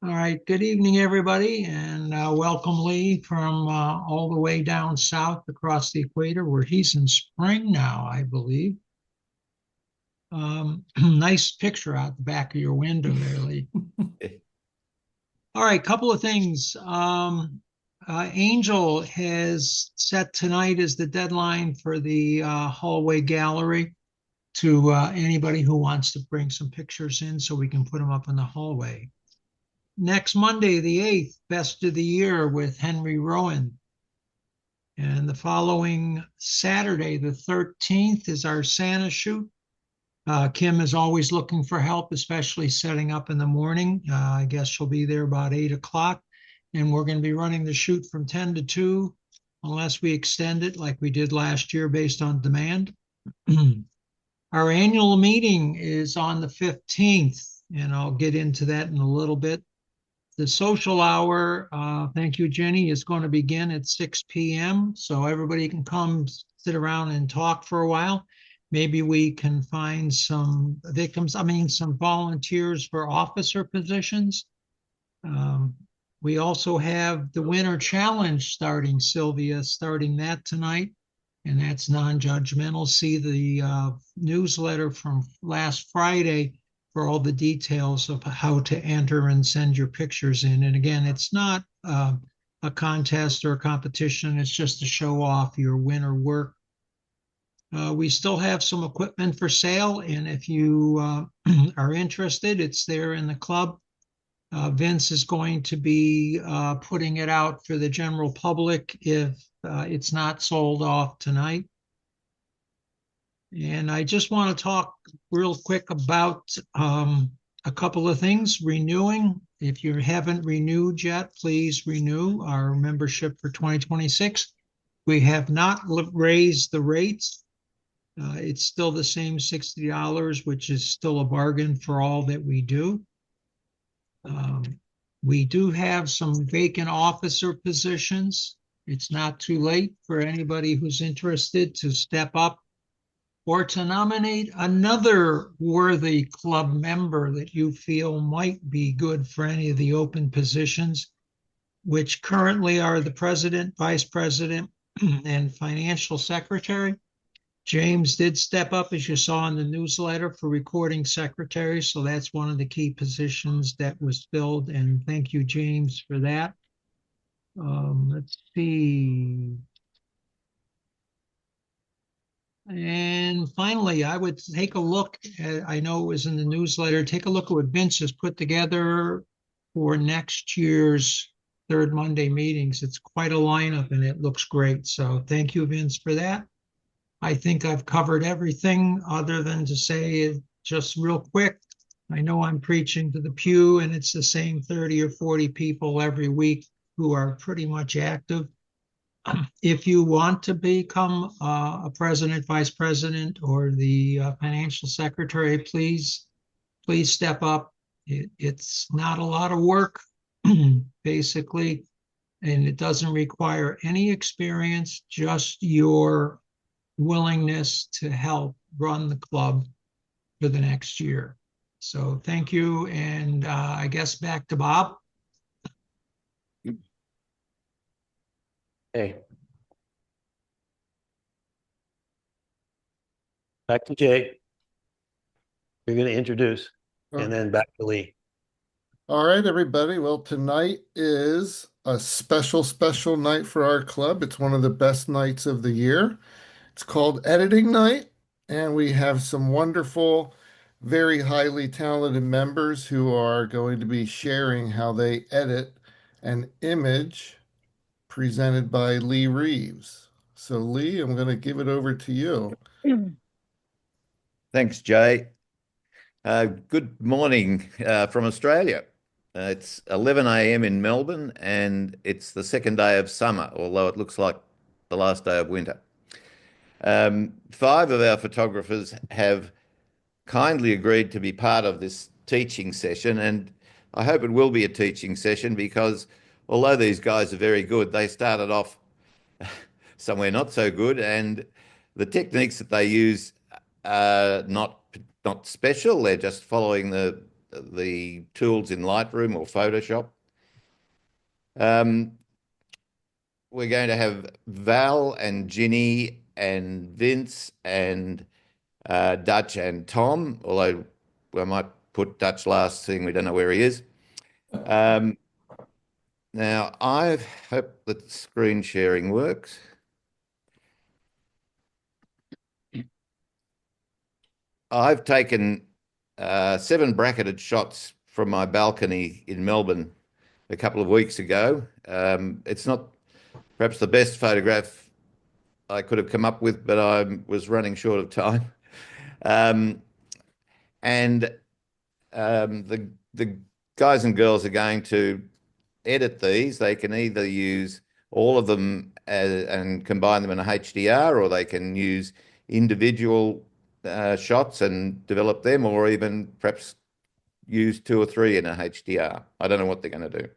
All right, good evening, everybody, and welcome Leigh from all the way down south across the equator, where he's in spring now, I believe. Nice picture out the back of your window there, Leigh. All right, couple of things. Angel has set tonight as the deadline for the hallway gallery to anybody who wants to bring some pictures in so we can put them up in the hallway. Next Monday, the 8th, Best of the Year with Henry Rowan. And the following Saturday, the 13th, is our Santa shoot. Kim is always looking for help, especially setting up in the morning. I guess she'll be there about 8 o'clock. And we're going to be running the shoot from 10 to 2, unless we extend it like we did last year based on demand. Our annual meeting is on the 15th, and I'll get into that in a little bit. The social hour, thank you, Jenny, is going to begin at 6 p.m. So everybody can come sit around and talk for a while. Maybe we can find some some volunteers for officer positions. We also have the Winter Challenge starting, Sylvia, starting that tonight, and that's non-judgmental. See the newsletter from last Friday for all the details of how to enter and send your pictures in. And again, it's not a contest or a competition. It's just to show off your winter work. We still have some equipment for sale, and if you are interested, it's there in the club. Vince is going to be putting it out for the general public if it's not sold off tonight. And I just want to talk real quick about a couple of things. Renewing. If you haven't renewed yet, please renew our membership for 2026. We have not raised the rates. It's still the same $60, which is still a bargain for all that we do. We do have some vacant officer positions. It's not too late for anybody who's interested to step up or to nominate another worthy club member that you feel might be good for any of the open positions, which currently are the president, vice president, and financial secretary. James did step up, as you saw in the newsletter, for recording secretary. So that's one of the key positions that was filled. And thank you, James, for that. Let's see. And finally, I would take a look at, I know it was in the newsletter, take a look at what Vince has put together for next year's third Monday meetings. It's quite a lineup and it looks great. So thank you, Vince, for that. I think I've covered everything other than to say just real quick. I know I'm preaching to the pew and it's the same 30 or 40 people every week who are pretty much active. If you want to become a president, vice president, or the financial secretary, please step up. It's not a lot of work, basically, and it doesn't require any experience, just your willingness to help run the club for the next year. So thank you, and I guess back to Bob. Hey. Back to Jay. You're going to introduce, and then back to Leigh. All right, everybody. Well, tonight is a special night for our club. It's one of the best nights of the year. It's called Editing Night, and we have some wonderful, very highly talented members who are going to be sharing how they edit an image presented by Leigh Reeves. So, Leigh, I'm going to give it over to you. Thanks, Jay. Good morning from Australia. It's 11 a.m. in Melbourne, and it's the second day of summer, although it looks like the last day of winter. 5 of our photographers have kindly agreed to be part of this teaching session, and I hope it will be a teaching session because although these guys are very good, they started off somewhere not so good, and the techniques that they use are not special. They're just following the the tools in Lightroom or Photoshop. Um, we're going to have Val and Ginny and Vince and Dutch and Tom, although I might put Dutch last, seeing we don't know where he is. Now, I hope that screen sharing works. I've taken 7 bracketed shots from my balcony in Melbourne a couple of weeks ago. It's not perhaps the best photograph I could have come up with, but I was running short of time. And the guys and girls are going to edit these. They can either use all of them and combine them in a HDR, or they can use individual shots and develop them, or even perhaps use 2 or 3 in a HDR. I don't know what they're going to do.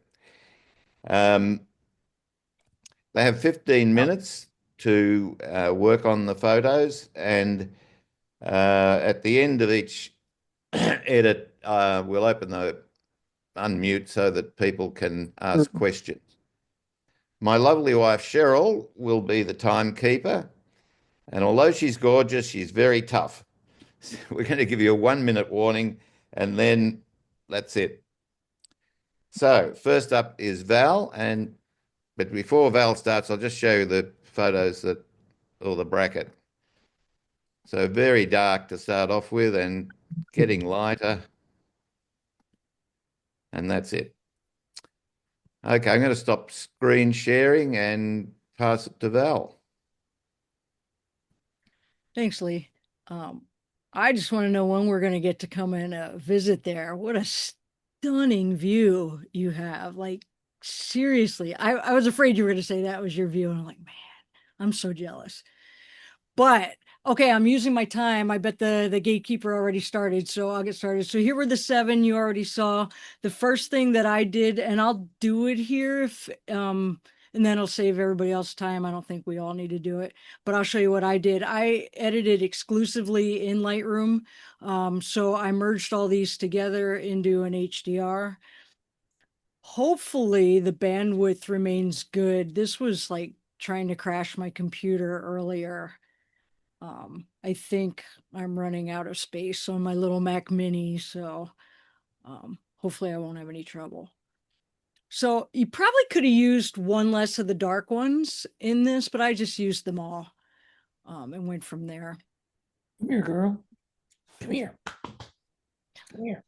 They have 15 minutes to work on the photos, and at the end of each edit, we'll open the unmute so that people can ask questions. My lovely wife Cheryl will be the timekeeper, and although she's gorgeous, she's very tough. We're going to give you a 1-minute warning, and then that's it. So first up is Val, but before Val starts, I'll just show you the photos or the bracket. So very dark to start off with, and getting lighter, and that's it. Okay, I'm going to stop screen sharing and pass it to Val. Thanks, Leigh. I just want to know when we're going to get to come and visit there. What a stunning view you have. Like, seriously, I was afraid you were going to say that was your view. And I'm like, man, I'm so jealous. But okay, I'm using my time. I bet the gatekeeper already started, so I'll get started. So here were the 7 you already saw. The first thing that I did, and I'll do it here if and then it'll save everybody else time. I don't think we all need to do it, but I'll show you what I did. I edited exclusively in Lightroom. So I merged all these together into an HDR. Hopefully the bandwidth remains good. This was like trying to crash my computer earlier. I think I'm running out of space on my little Mac Mini, so hopefully I won't have any trouble. So you probably could have used one less of the dark ones in this, but I just used them all and went from there. Come here, girl. Come here. Come here.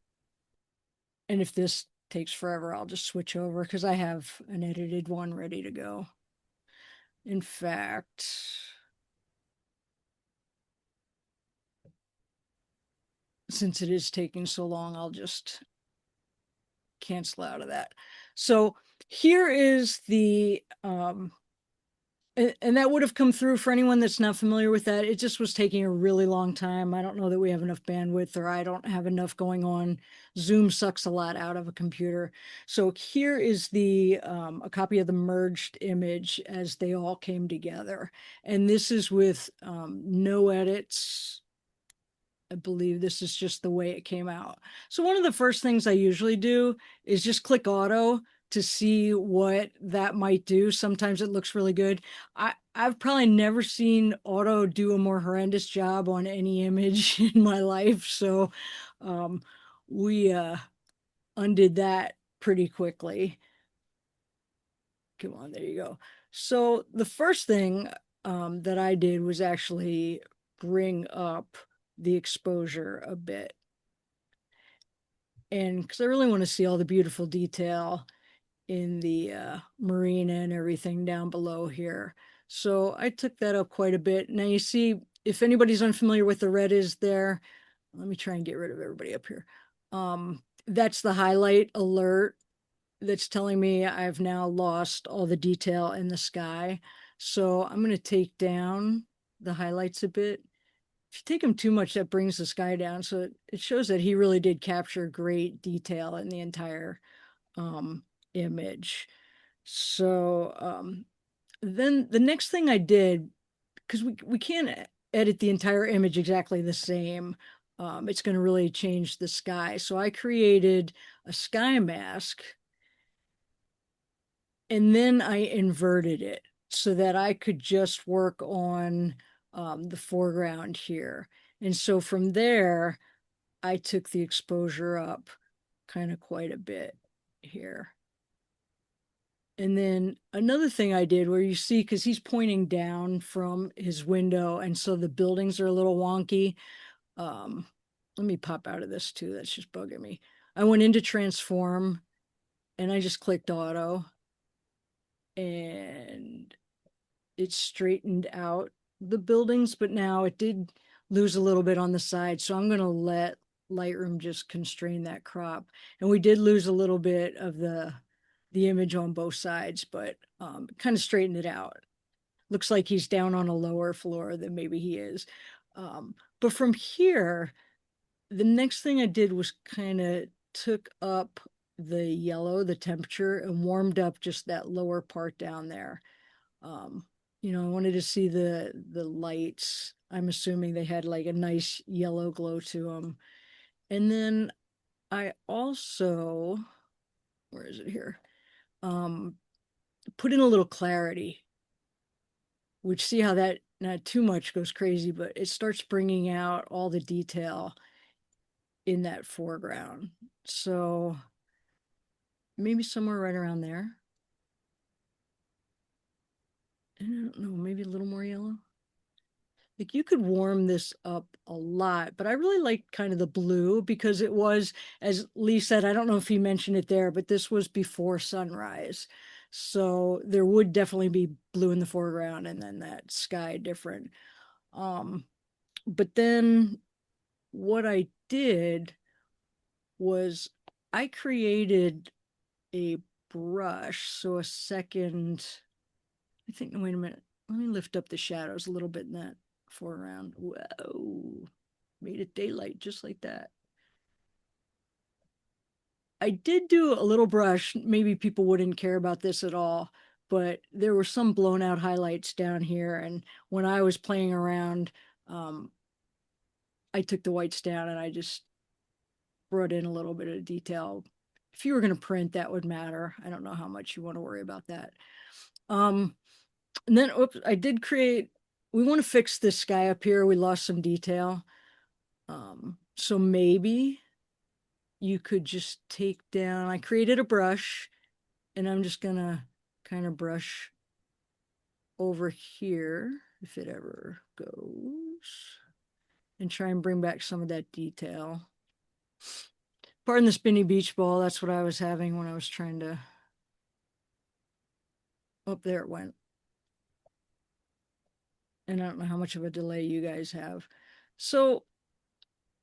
And if this takes forever, I'll just switch over because I have an edited one ready to go. In fact, since it is taking so long, I'll just cancel out of that. So here is the and that would have come through for anyone that's not familiar with that. It just was taking a really long time. I don't know that we have enough bandwidth, or I don't have enough going on. Zoom sucks a lot out of a computer. So here is the a copy of the merged image as they all came together. And this is with no edits. I believe this is just the way it came out. So one of the first things I usually do is just click auto to see what that might do. Sometimes it looks really good. I've probably never seen auto do a more horrendous job on any image in my life. So we undid that pretty quickly. Come on, there you go. So the first thing that I did was actually bring up the exposure a bit. And because I really want to see all the beautiful detail in the marina and everything down below here. So I took that up quite a bit. Now you see, if anybody's unfamiliar with the red is there, let me try and get rid of everybody up here. That's the highlight alert that's telling me I've now lost all the detail in the sky. So I'm going to take down the highlights a bit. If you take them too much, that brings the sky down. So it shows that he really did capture great detail in the entire image. So then the next thing I did, because we can't edit the entire image exactly the same, it's going to really change the sky. So I created a sky mask, and then I inverted it so that I could just work on the foreground here. And so from there, I took the exposure up kind of quite a bit here. And then another thing I did where you see, because he's pointing down from his window, and so the buildings are a little wonky. Let me pop out of this too. That's just bugging me. I went into transform and I just clicked auto, and it straightened out the buildings, but now it did lose a little bit on the side. So I'm going to let Lightroom just constrain that crop. And we did lose a little bit of the image on both sides, but kind of straightened it out. Looks like he's down on a lower floor than maybe he is. But from here, the next thing I did was kind of took up the yellow, the temperature, and warmed up just that lower part down there. You know, I wanted to see the lights. I'm assuming they had like a nice yellow glow to them. And then I also, where is it here? Put in a little clarity, which, see how that not too much goes crazy, but it starts bringing out all the detail in that foreground. So maybe somewhere right around there. And I don't know, maybe a little more yellow. Like, you could warm this up a lot, but I really like kind of the blue because it was, as Leigh said, I don't know if he mentioned it there, but this was before sunrise. So there would definitely be blue in the foreground and then that sky different. But then what I did was I created a brush. So a second, I think, wait a minute. Let me lift up the shadows a little bit in that foreground. Whoa, made it daylight just like that. I did do a little brush. Maybe people wouldn't care about this at all, but there were some blown out highlights down here. And when I was playing around, I took the whites down and I just brought in a little bit of detail. If you were going to print, that would matter. I don't know how much you want to worry about that. And then, oops, I did create, we want to fix this sky up here. We lost some detail. So maybe you could just take down, I created a brush and I'm just gonna kind of brush over here, if it ever goes, and try and bring back some of that detail. Pardon the spinny beach ball. That's what I was having when I was trying to, oh, there it went. And I don't know how much of a delay you guys have. So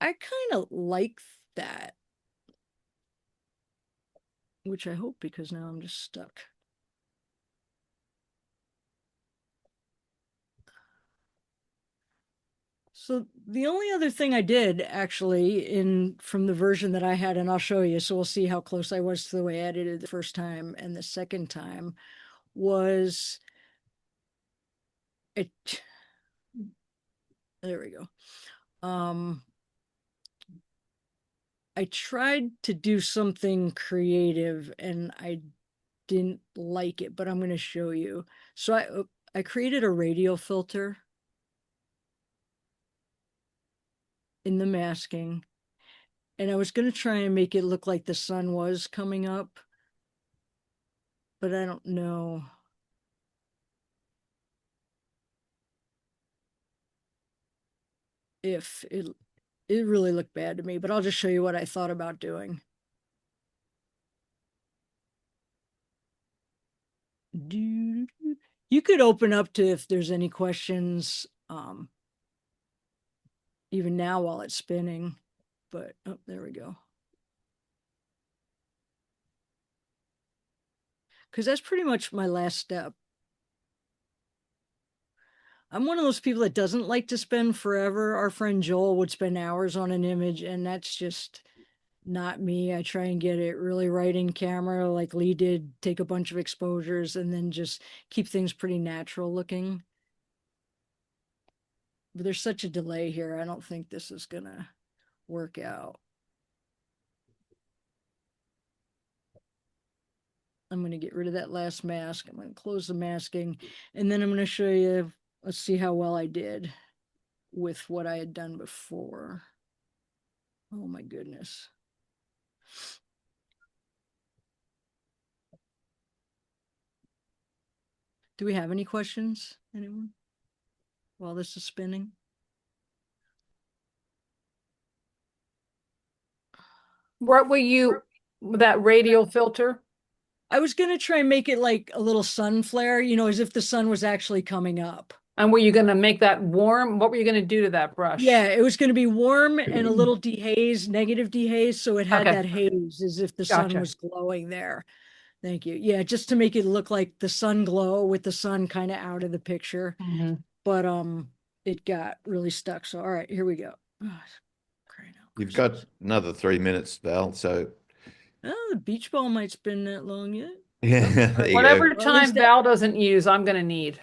I kind of like that, which I hope, because now I'm just stuck. So the only other thing I did actually in from the version that I had, and I'll show you, so we'll see how close I was to the way I edited the first time and the second time, was it, there we go. I tried to do something creative and I didn't like it, but I'm going to show you. So I created a radial filter in the masking, and I was going to try and make it look like the sun was coming up, but I don't know. If it really looked bad to me, but I'll just show you what I thought about doing. You could open up to if there's any questions, even now while it's spinning, but oh, there we go. Because that's pretty much my last step. I'm one of those people that doesn't like to spend forever. Our friend Joel would spend hours on an image, and that's just not me. I try and get it really right in camera, like Leigh did, take a bunch of exposures, and then just keep things pretty natural looking. But there's such a delay here. I don't think this is gonna work out. I'm going to get rid of that last mask. I'm going to close the masking, and then I'm going to show you, let's see how well I did with what I had done before. Oh my goodness. Do we have any questions, anyone, while this is spinning? What were you, that radial filter? I was going to try and make it like a little sun flare, you know, as if the sun was actually coming up. And were you going to make that warm? What were you going to do to that brush? Yeah, it was going to be warm and a little dehaze, negative dehaze. So it had Okay. that haze as if the sun Gotcha. was glowing there. Thank you. Yeah, just to make it look like the sun glow with the sun kind of out of the picture. Mhm. But it got really stuck. So all right, here we go. Oh, crying out You've Christmas. got another 3 minutes, Val. So Oh, the beach ball might spin that long yet. yeah, there you go. Whatever Or at least time that. Val doesn't use, I'm going to need.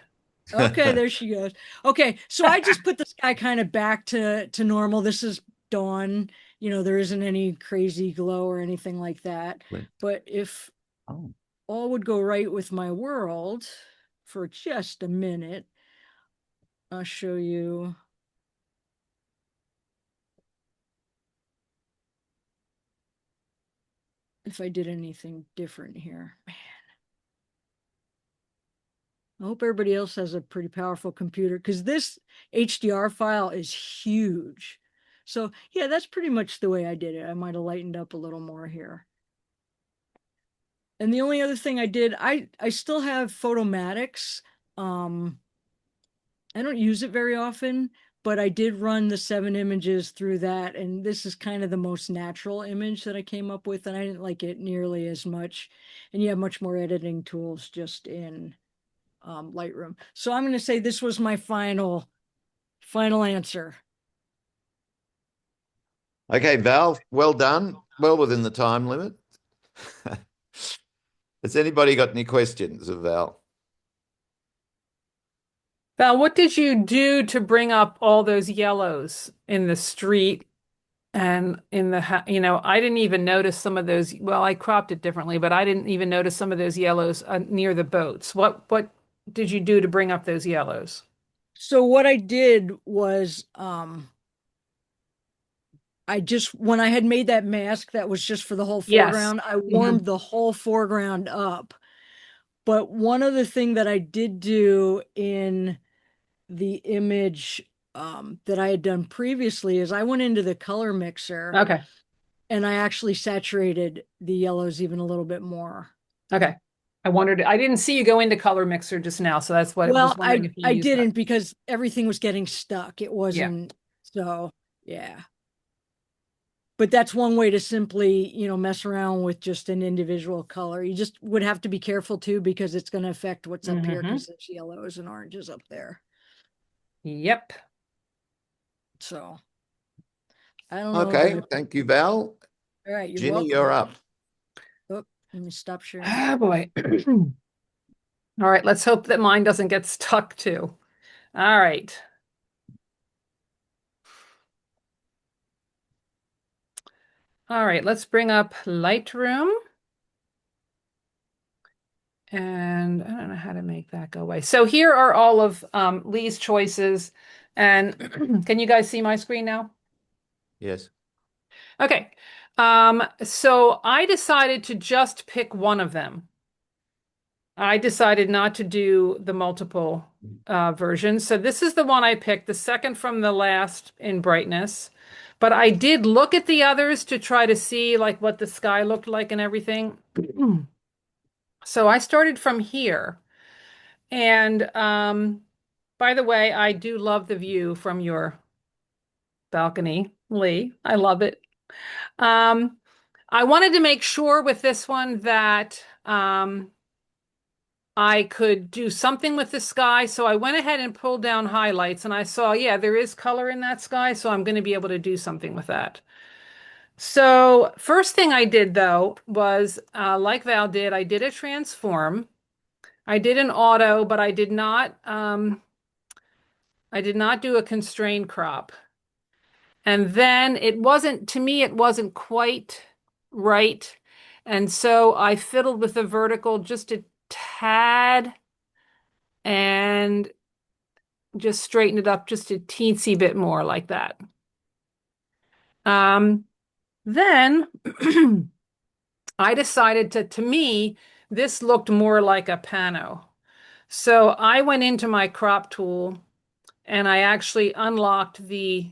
Okay, there she goes. Okay, so I just put the sky kind of back to normal. This is dawn. You know, there isn't any crazy glow or anything like that. But if Oh. all would go right with my world for just a minute, I'll show you. If I did anything different here. Man. I hope everybody else has a pretty powerful computer because this HDR file is huge. So yeah, that's pretty much the way I did it. I might have lightened up a little more here. And the only other thing I did, I still have Photomatics. I don't use it very often, but I did run the 7 images through that. And this is kind of the most natural image that I came up with. And I didn't like it nearly as much. And you have much more editing tools just in Lightroom. So I'm going to say this was my final answer. Okay, Val, well done. Well within the time limit. Has anybody got any questions of Val? Val, what did you do to bring up all those yellows in the street and in the, you know, I didn't even notice some of those. Well, I cropped it differently, but I didn't even notice some of those yellows near the boats. What did you do to bring up those yellows? So what I did was I just, when I had made that mask that was just for the whole Yes. foreground, I warmed the whole foreground up. But one other thing that I did do in the image that I had done previously is I went into the color mixer Okay. and I actually saturated the yellows even a little bit more. Okay. I wondered, I didn't see you go into color mixer just now, so that's what I was Well, wondering if you I used that. didn't because everything was getting stuck. It Yeah. wasn't, so yeah. But that's one way to simply, you know, mess around with just an individual color. You just would have to be careful too because it's going to affect what's up here because there's yellows and oranges up there. Yep. So I don't know. Okay, thank you, Val. All right, you're Ginny, welcome. you're up. Oh, let me stop sharing. Oh boy. All right, let's hope that mine doesn't get stuck too. All right. All right, let's bring up Lightroom. And I don't know how to make that go away. So here are all of Leigh's choices. And can you guys see my screen now? Yes. Okay. So I decided to just pick one of them. I decided not to do the multiple versions. So this is the one I picked, the second from the last in brightness. But I did look at the others to try to see like what the sky looked like and everything. So I started from here. And by the way, I do love the view from your balcony, Leigh. I love it. I wanted to make sure with this one that I could do something with the sky. So I went ahead and pulled down highlights and I saw, yeah, there is color in that sky. So I'm going to be able to do something with that. So first thing I did though was like Val did, I did a transform. I did an auto, but I did not do a constrained crop. And then it wasn't, to me, it wasn't quite right. And so I fiddled with the vertical just a tad and just straightened it up just a teensy bit more like that. Then I decided to me, this looked more like a pano. So I went into my crop tool and I actually unlocked the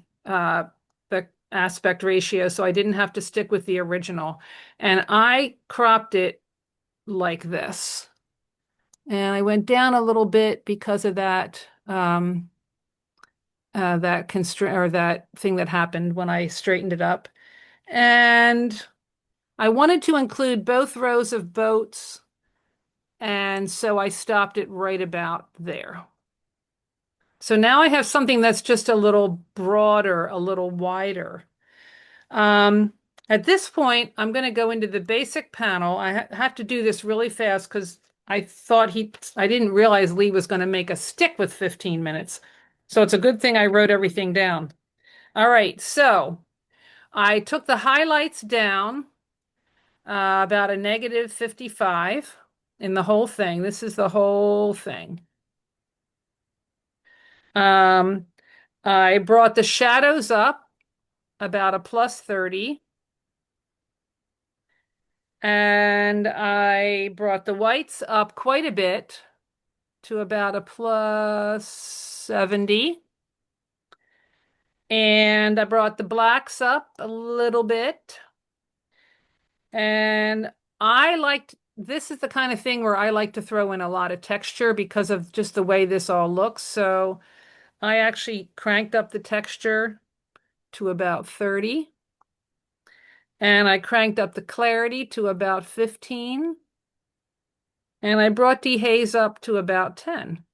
aspect ratio so I didn't have to stick with the original. And I cropped it like this. And I went down a little bit because of that constraint or that thing that happened when I straightened it up. And I wanted to include both rows of boats, and so I stopped it right about there. So now I have something that's just a little broader, a little wider. At this point, I'm going to go into the basic panel. I have to do this really fast because I didn't realize Leigh was going to make us stick with 15 minutes. So it's a good thing I wrote everything down. All right, so I took the highlights down about a -55 in the whole thing. This is the whole thing. I brought the shadows up about a +30. And I brought the whites up quite a bit to about a +70. And I brought the blacks up a little bit. And this is the kind of thing where I like to throw in a lot of texture because of just the way this all looks. So I actually cranked up the texture to about 30. And I cranked up the clarity to about 15. And I brought dehaze up to about 10.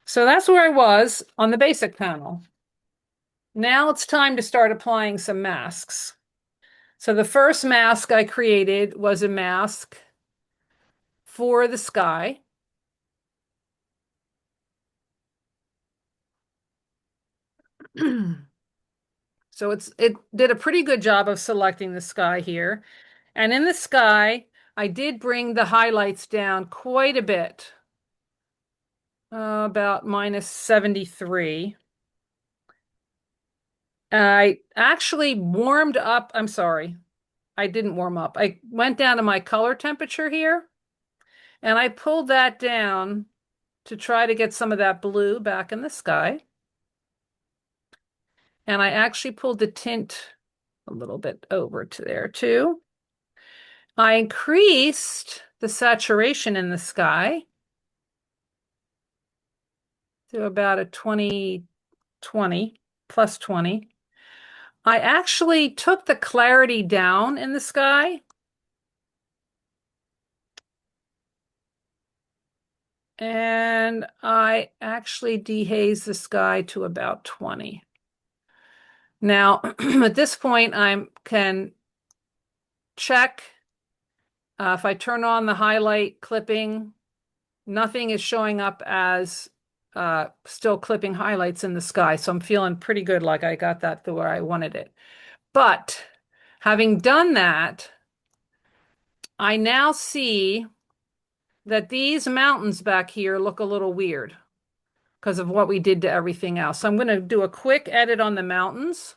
So that's where I was on the basic panel. Now it's time to start applying some masks. So the first mask I created was a mask for the sky. So it did a pretty good job of selecting the sky here. And in the sky, I did bring the highlights down quite a bit, about -73. I actually warmed up, I'm sorry, I didn't warm up. I went down to my color temperature here, and I pulled that down to try to get some of that blue back in the sky. And I actually pulled the tint a little bit over to there too. I increased the saturation in the sky to about a 20, +20. I actually took the clarity down in the sky. And I actually dehazed the sky to about 20. Now, at this point, I can check if I turn on the highlight clipping, nothing is showing up as still clipping highlights in the sky. So I'm feeling pretty good, like I got that to where I wanted it. But having done that, I now see that these mountains back here look a little weird because of what we did to everything else. So I'm going to do a quick edit on the mountains.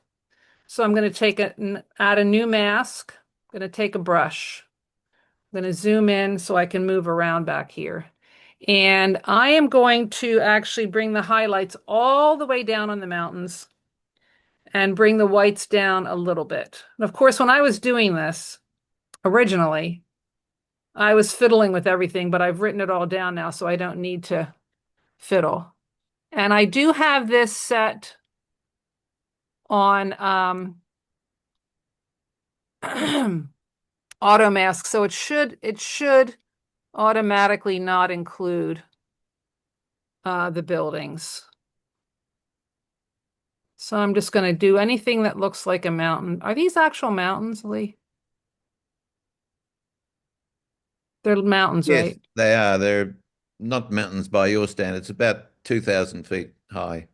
So I'm going to add a new mask. I'm going to take a brush. I'm going to zoom in so I can move around back here. And I am going to actually bring the highlights all the way down on the mountains and bring the whites down a little bit. And of course, when I was doing this originally, I was fiddling with everything, but I've written it all down now, so I don't need to fiddle. And I do have this set on auto mask, so it should automatically not include the buildings. So I'm just going to do anything that looks like a mountain. Are these actual mountains, Leigh? They're mountains, Yes, right? they are. They're not mountains by your standards, about 2,000 feet high.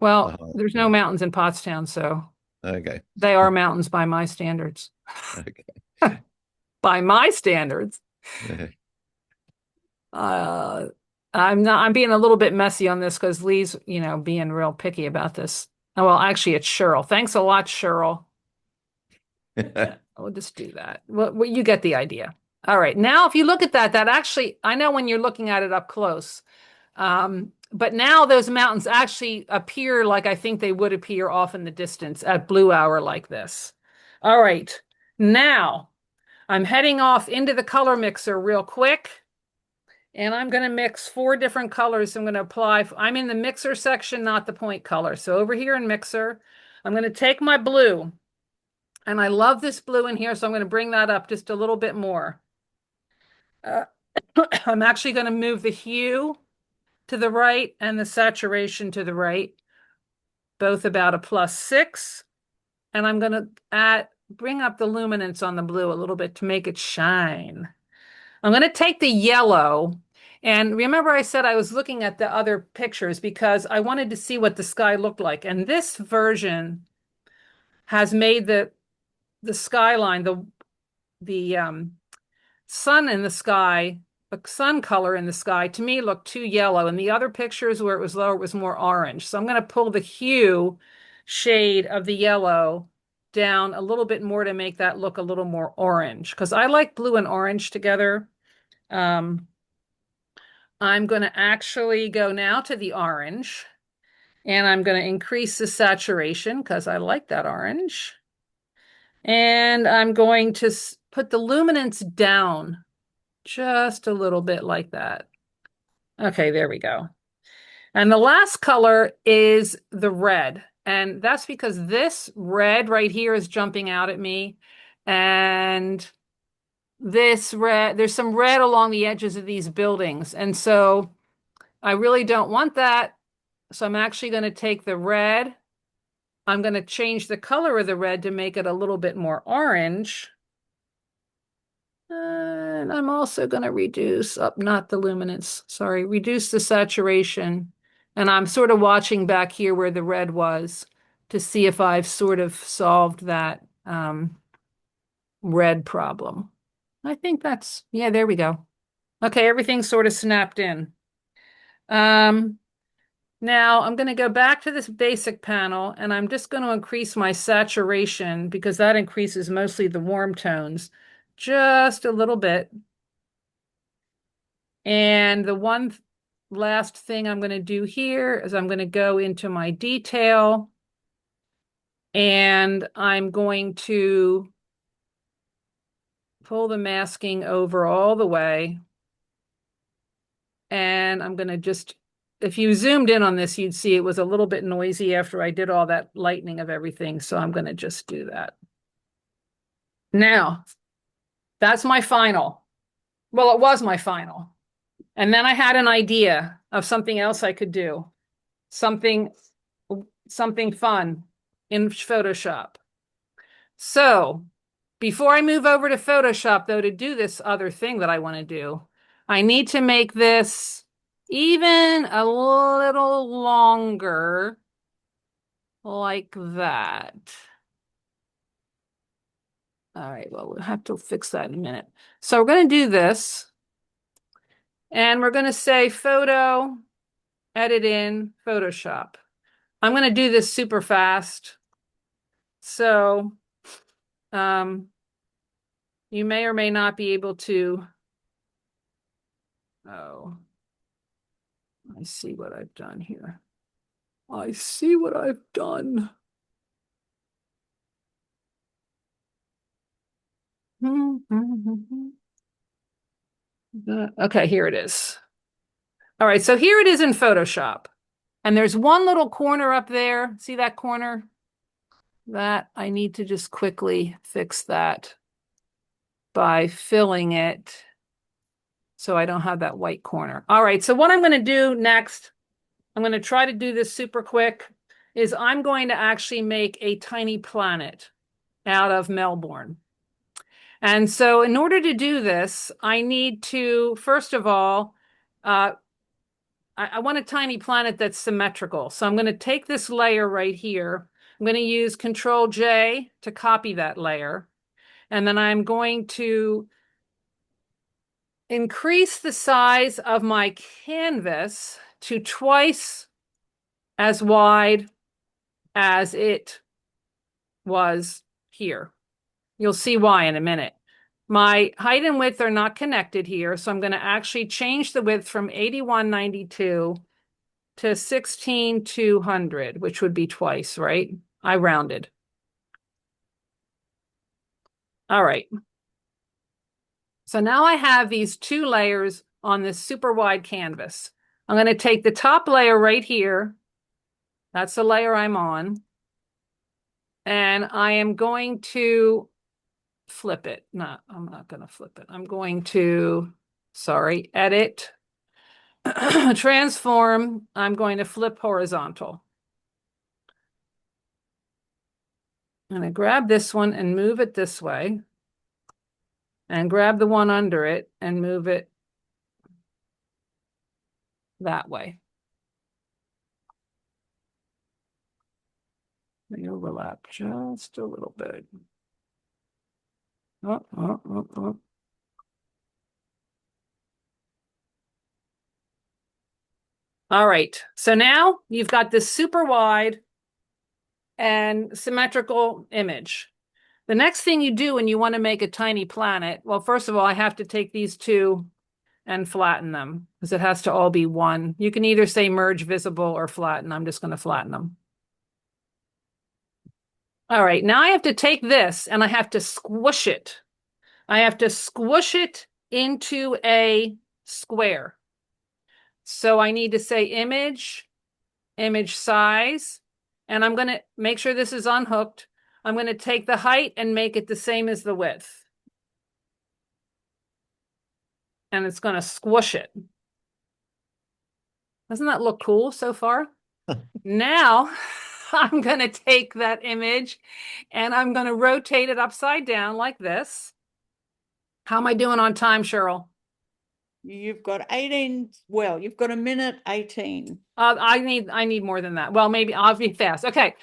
Well, Oh, there's no mountains in Pottstown, so okay. they are mountains by my standards. Okay. By my standards. Uh, I'm being a little bit messy on this because Lee's, being real picky about this. Oh, well, actually, it's Cheryl. Thanks a lot, Cheryl. Yeah, we'll just do that. Well, you get the idea. All right. Now, if you look at that actually, I know when you're looking at it up close, but now those mountains actually appear like I think they would appear off in the distance at blue hour like this. All right. Now, I'm heading off into the color mixer real quick. And I'm going to mix 4 different colors. I'm going to apply. I'm in the mixer section, not the point color. So over here in mixer, I'm going to take my blue. And I love this blue in here, so I'm going to bring that up just a little bit more. I'm actually going to move the hue to the right and the saturation to the right, both about a +6. And I'm going to bring up the luminance on the blue a little bit to make it shine. I'm going to take the yellow. And remember I said I was looking at the other pictures because I wanted to see what the sky looked like. And this version has made the skyline, the sun in the sky, the sun color in the sky, to me looked too yellow. And the other pictures where it was lower, it was more orange. So I'm going to pull the hue shade of the yellow down a little bit more to make that look a little more orange. Because I like blue and orange together. I'm going to actually go now to the orange. And I'm going to increase the saturation because I like that orange. And I'm going to put the luminance down just a little bit like that. Okay, there we go. And the last color is the red. And that's because this red right here is jumping out at me. And this red, there's some red along the edges of these buildings. And so I really don't want that. So I'm actually going to take the red. I'm going to change the color of the red to make it a little bit more orange. And I'm also going to reduce up, not the luminance, sorry, reduce the saturation. And I'm sort of watching back here where the red was to see if I've sort of solved that red problem. I think yeah, there we go. Okay, everything's sort of snapped in. Now I'm going to go back to this basic panel and I'm just going to increase my saturation because that increases mostly the warm tones just a little bit. And the one last thing I'm going to do here is I'm going to go into my detail and I'm going to pull the masking over all the way. And I'm going to just, if you zoomed in on this, you'd see it was a little bit noisy after I did all that lightening of everything. So I'm going to just do that. Now, that's my final. Well, it was my final. And then I had an idea of something else I could do. Something fun in Photoshop. So before I move over to Photoshop, though, to do this other thing that I want to do, I need to make this even a little longer like that. All right, well, we'll have to fix that in a minute. So we're going to do this. And we're going to say photo, edit in Photoshop. I'm going to do this super fast. So you may or may not be able to. Oh, I see what I've done here. I see what I've done. Okay, here it is. All right, so here it is in Photoshop. And there's one little corner up there. See that corner? That I need to just quickly fix that by filling it so I don't have that white corner. All right, so what I'm going to do next, I'm going to try to do this super quick, is I'm going to actually make a tiny planet out of Melbourne. And so in order to do this, I need to, first of all, I I want a tiny planet that's symmetrical. So I'm going to take this layer right here. I'm going to use Control J to copy that layer. And then I'm going to increase the size of my canvas to twice as wide as it was here. You'll see why in a minute. My height and width are not connected here, so I'm going to actually change the width from 8192 to 16200, which would be twice, right? I rounded. All right. So now I have these two layers on this super wide canvas. I'm going to take the top layer right here. That's the layer I'm on. And I am going to flip it. No, I'm not going to flip it. I'm going to, sorry, edit, transform. I'm going to flip horizontal. I'm going to grab this one and move it this way. And grab the one under it and move it that way. They overlap just a little bit. Oh, oh, oh, oh. All right, so now you've got this super wide and symmetrical image. The next thing you do when you want to make a tiny planet, well, first of all, I have to take these two and flatten them because it has to all be one. You can either say merge visible or flatten. I'm just going to flatten them. All right, now I have to take this and I have to squish it. I have to squish it into a square. So I need to say image, image size, and I'm going to make sure this is unhooked. I'm going to take the height and make it the same as the width. And it's going to squish it. Doesn't that look cool so far? Now I'm going to take that image and I'm going to rotate it upside down like this. How am I doing on time, Cheryl? You've got 18, well, you've got 1:18. I need more than that. Well, maybe I'll be fast. Okay.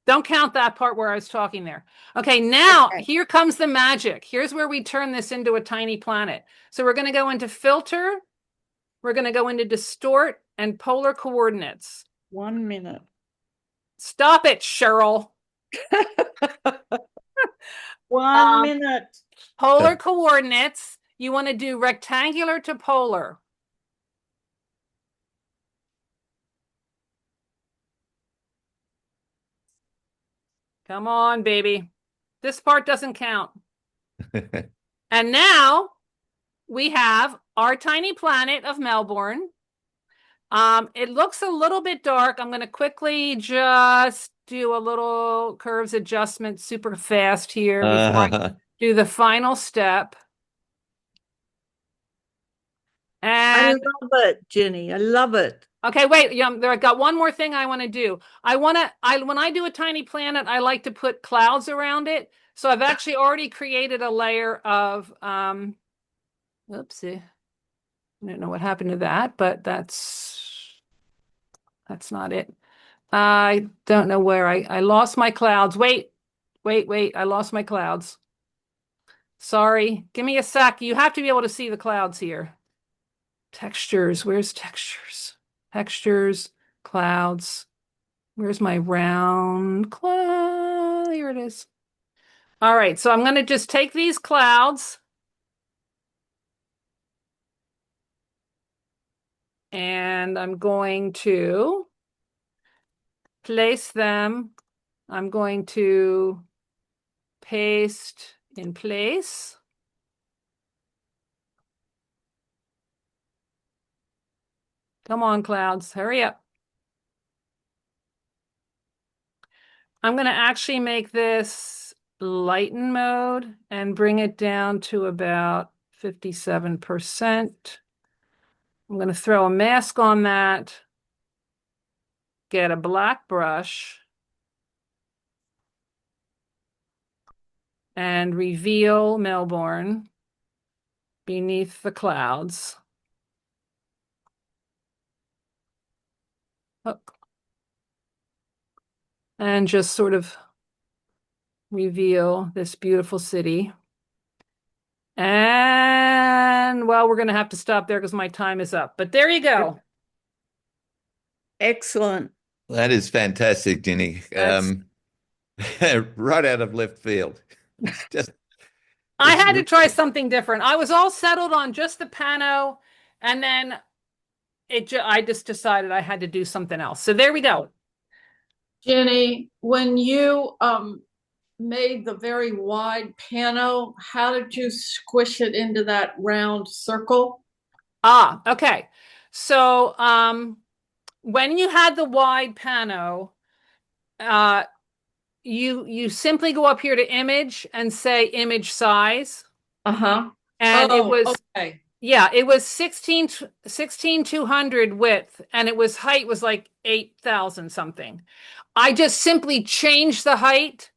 Don't count that part where I was talking there. Okay, now Okay. Here comes the magic. Here's where we turn this into a tiny planet. So we're going to go into filter. We're going to go into distort and polar coordinates. 1 minute. Stop it, Cheryl. 1 minute. Polar coordinates. You want to do rectangular to polar. Come on, baby. This part doesn't count. And now we have our tiny planet of Melbourne. It looks a little bit dark. I'm going to quickly just do a little curves adjustment super fast here before I do the final step. I And love it, Jenny. I love it. okay, wait, I got one more thing I want to do. When I do a tiny planet, I like to put clouds around it. So I've actually already created a layer of, oopsie. I don't know what happened to that, but that's not it. I don't know where I lost my clouds. Wait, I lost my clouds. Sorry, give me a sec. You have to be able to see the clouds here. Textures, where's textures? Textures, clouds. Where's my round cloud? Here it is. All right, so I'm going to just take these clouds and I'm going to place them. I'm going to paste in place. Come on, clouds, hurry up. I'm going to actually make this lighten mode and bring it down to about 57%. I'm going to throw a mask on that, get a black brush, and reveal Melbourne beneath the clouds. hook. And just sort of reveal this beautiful city. And well, we're going to have to stop there because my time is up. But there you go. Excellent. That is fantastic, Ginny. That's- Right out of left field. It's just, I it's had to try something different. I was all settled on just the pano, and then I just decided I had to do something else. So there we go. Jenny, when you made the very wide pano, how did you squish it into that round circle? Ah, okay. So when you had the wide pano, uh, you simply go up here to image and say image size. Uh-huh. And it was okay. yeah, it was 16,200 width, and it was height was like 8,000 something. I just simply changed the height.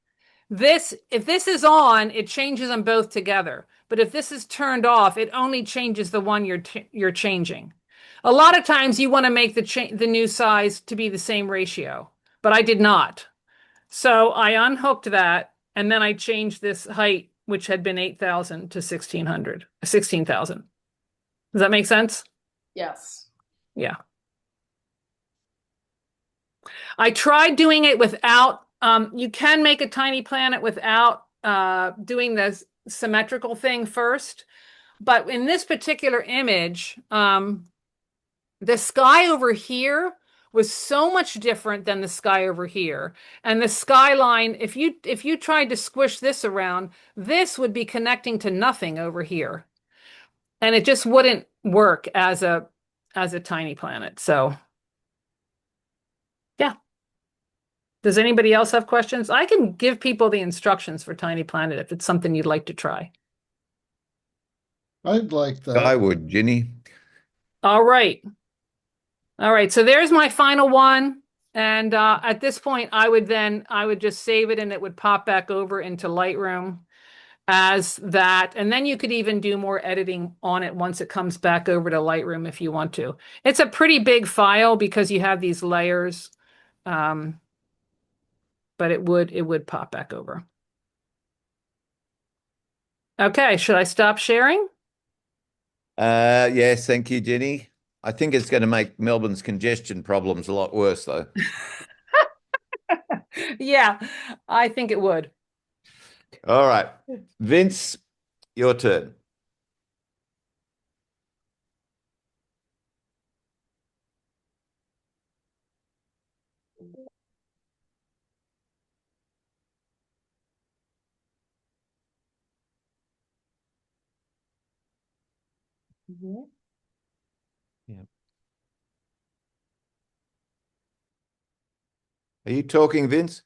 If this is on, it changes them both together. But if this is turned off, it only changes the one you're changing. A lot of times you want to make the new size to be the same ratio, but I did not. So I unhooked that, and then I changed this height, which had been 8,000 to 16,000. Does that make sense? Yes. Yeah. I tried doing it without, you can make a tiny planet without doing the symmetrical thing first. But in this particular image, the sky over here was so much different than the sky over here. And the skyline, if you tried to squish this around, this would be connecting to nothing over here. And it just wouldn't work as a tiny planet. So yeah. Does anybody else have questions? I can give people the instructions for Tiny Planet if it's something you'd like to try. I'd like that. I would, Ginny. All right. All right. So there's my final one. And at this point, I would just save it and it would pop back over into Lightroom as that. And then you could even do more editing on it once it comes back over to Lightroom if you want to. It's a pretty big file because you have these layers. But it would pop back over. Okay, should I stop sharing? Yes, thank you, Ginny. I think it's going to make Melbourne's congestion problems a lot worse, though. Yeah, I think it would. All right, Vince, your turn. Yeah. Are you talking, Vince?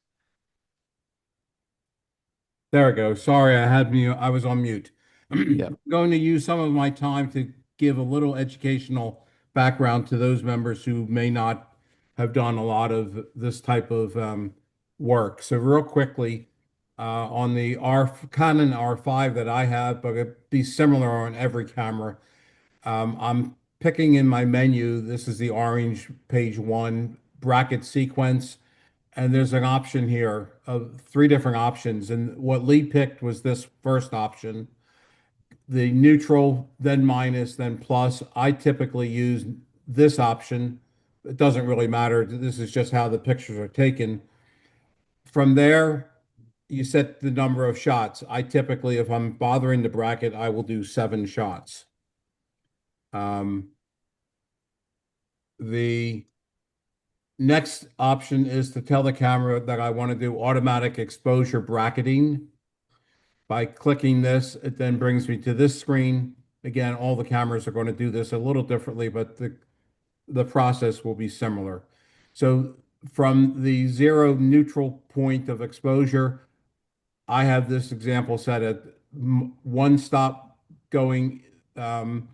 There we go. Sorry, I had me. I was on mute. Yeah. I'm going to use some of my time to give a little educational background to those members who may not have done a lot of this type of work. So real quickly, on the Canon R5 that I have, but it'd be similar on every camera. I'm picking in my menu. This is the orange page one bracket sequence. And there's an option here of three different options. And what Leigh picked was this first option, the neutral, then minus, then plus. I typically use this option. It doesn't really matter. This is just how the pictures are taken. From there, you set the number of shots. I typically, if I'm bothering the bracket, I will do 7 shots. The next option is to tell the camera that I want to do automatic exposure bracketing. By clicking this, it then brings me to this screen. Again, all the cameras are going to do this a little differently, but the process will be similar. So from the 0 neutral point of exposure, I have this example set at 1 stop going -1,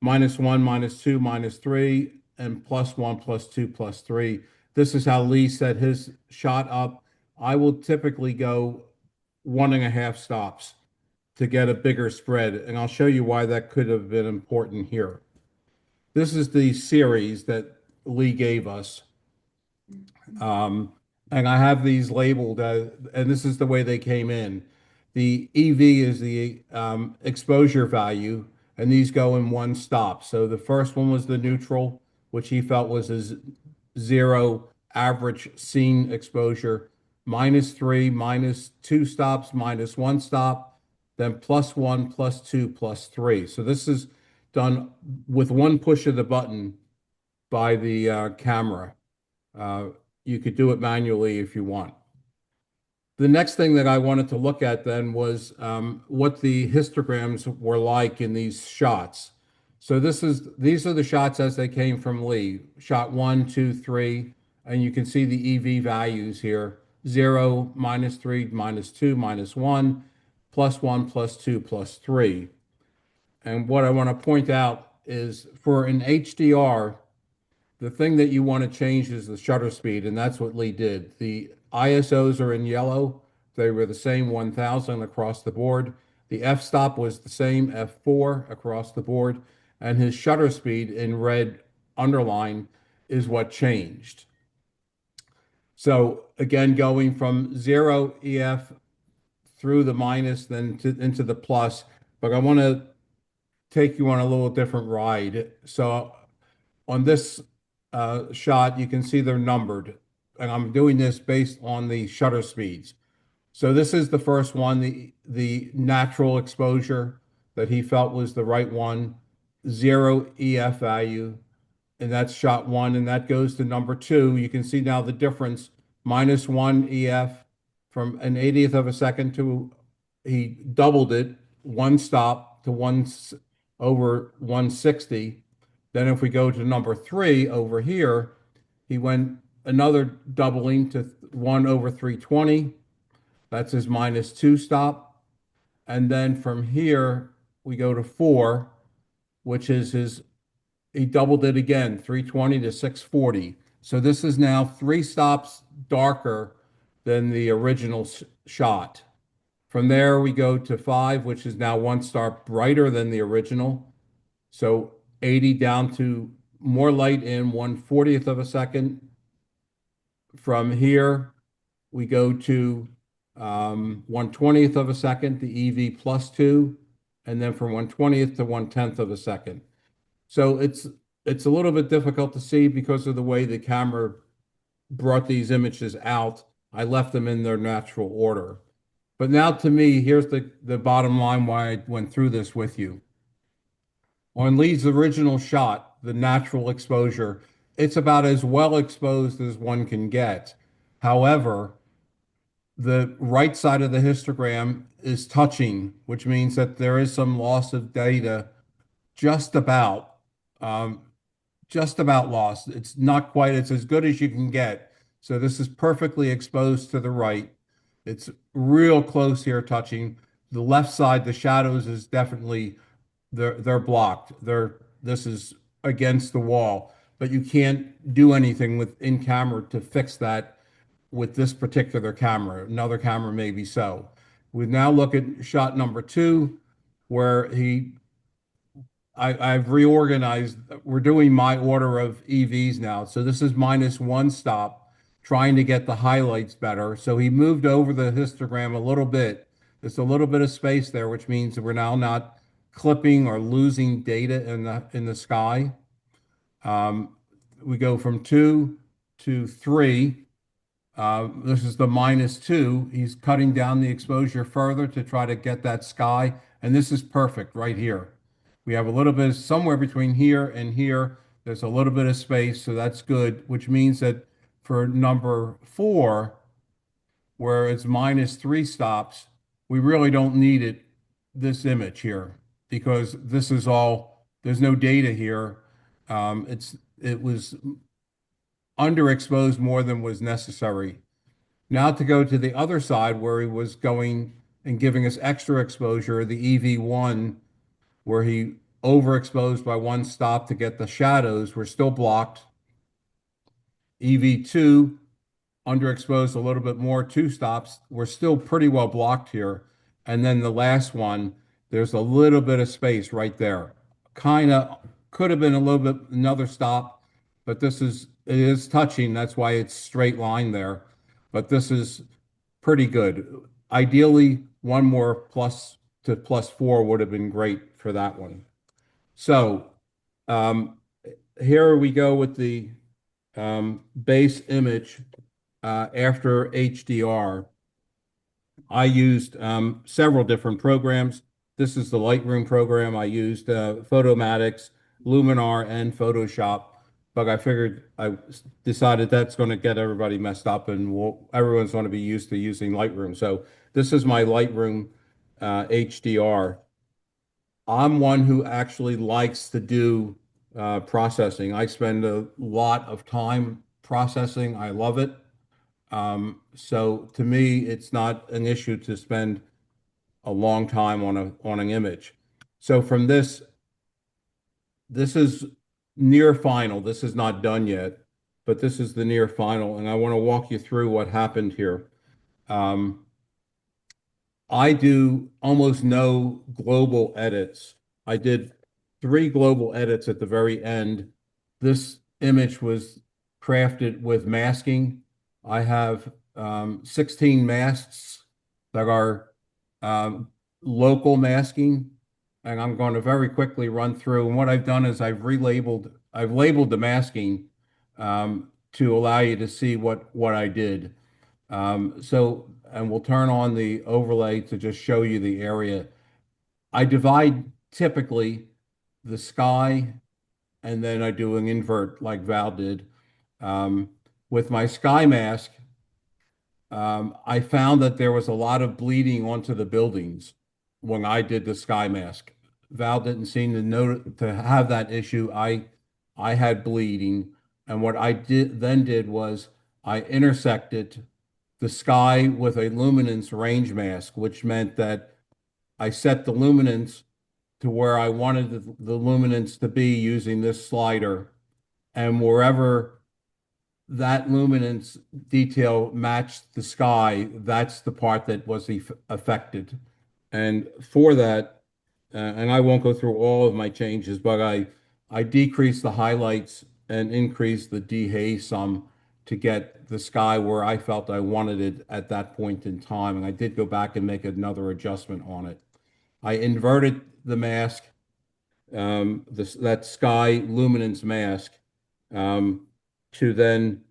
-2, -3, and +1, +2, +3. This is how Leigh set his shot up. I will typically go 1.5 stops to get a bigger spread, and I'll show you why that could have been important here. This is the series that Leigh gave us. Um, and I have these labeled, and this is the way they came in. The EV is the exposure value, and these go in one stop. So the first one was the neutral, which he felt was his zero average scene exposure, -3, -2 stops, -1 stop, then +1, +2, +3. So this is done with one push of the button by the camera. Uh, you could do it manually if you want. The next thing that I wanted to look at then was what the histograms were like in these shots. So these are the shots as they came from Leigh. Shot 1, 2, 3, and you can see the EV values here: 0, -3, -2, -1, +1, +2, +3. And what I want to point out is for an HDR, the thing that you want to change is the shutter speed, and that's what Leigh did. The ISOs are in yellow. They were the same 1000 across the board. The f-stop was the same f4 across the board, and his shutter speed in red underline is what changed. So again, going from 0 EF through the minus, then into the plus, but I want to take you on a little different ride. So on this shot, you can see they're numbered, and I'm doing this based on the shutter speeds. So this is the first one, the natural exposure that he felt was the right one, 0 EF value, and that's shot 1, and that goes to number 2. You can see now the difference, -1 EF from an 80th of a second to, he doubled it, one stop to one over 160. Then if we go to number 3 over here, he went another doubling to 1 over 320. That's his -2 stop. And then from here, we go to 4, which is his, he doubled it again, 320 to 640. So this is now 3 stops darker than the original shot. From there, we go to 5, which is now 1 star brighter than the original. So 80 down to more light in 1/40th of a second. From here, we go to 1/20th of a second, the EV +2, and then from 1/20th to 1/10th of a second. So it's a little bit difficult to see because of the way the camera brought these images out. I left them in their natural order. But now to me, here's the bottom line why I went through this with you. On Leigh's original shot, the natural exposure, it's about as well exposed as one can get. However, the right side of the histogram is touching, which means that there is some loss of data, just about, um, just about lost. It's not quite, it's as good as you can get. So this is perfectly exposed to the right. It's real close here touching. The left side, the shadows is definitely, they're blocked. This is against the wall, but you can't do anything with in camera to fix that with this particular camera. Another camera maybe so. We now look at shot number 2, where I've reorganized. We're doing my order of EVs now. So this is -1 stop, trying to get the highlights better. So he moved over the histogram a little bit. There's a little bit of space there, which means that we're now not clipping or losing data in the sky. We go from 2 to 3. This is the -2. He's cutting down the exposure further to try to get that sky. And this is perfect right here. We have a little bit somewhere between here and here. There's a little bit of space, so that's good, which means that for number 4, where it's -3 stops, we really don't need it, this image here, because this is all, there's no data here. It was underexposed more than was necessary. Now to go to the other side where he was going and giving us extra exposure, the EV1, where he overexposed by 1 stop to get the shadows, were still blocked. EV2, underexposed a little bit more, 2 stops, we're still pretty well blocked here. And then the last one, there's a little bit of space right there. Kind of could have been a little bit another stop, but it is touching. That's why it's straight line there. But this is pretty good. Ideally, one more plus to +4 would have been great for that one. So um, here we go with the base image after HDR. I used several different programs. This is the Lightroom program. I used Photomatics, Luminar, and Photoshop, but I figured I decided that's going to get everybody messed up, and everyone's going to be used to using Lightroom. So this is my Lightroom HDR. I'm one who actually likes to do processing. I spend a lot of time processing. I love it. So to me, it's not an issue to spend a long time on an image. So from this is near final. This is not done yet, but this is the near final, and I want to walk you through what happened here. Um, I do almost no global edits. I did 3 global edits at the very end. This image was crafted with masking. I have 16 masks that are um, local masking, and I'm going to very quickly run through. And what I've done is I've labeled the masking to allow you to see what I did. And we'll turn on the overlay to just show you the area. I divide typically the sky, and then I do an invert like Val did. Um, with my sky mask, I found that there was a lot of bleeding onto the buildings when I did the sky mask. Val didn't seem to have that issue. I had bleeding, and what I did was I intersected the sky with a luminance range mask, which meant that I set the luminance to where I wanted the luminance to be using this slider. And wherever that luminance detail matched the sky, that's the part that was affected. And for that, and I won't go through all of my changes, but I decreased the highlights and increased the dehaze sum to get the sky where I felt I wanted it at that point in time. And I did go back and make another adjustment on it. I inverted the mask, that sky luminance mask, um, to then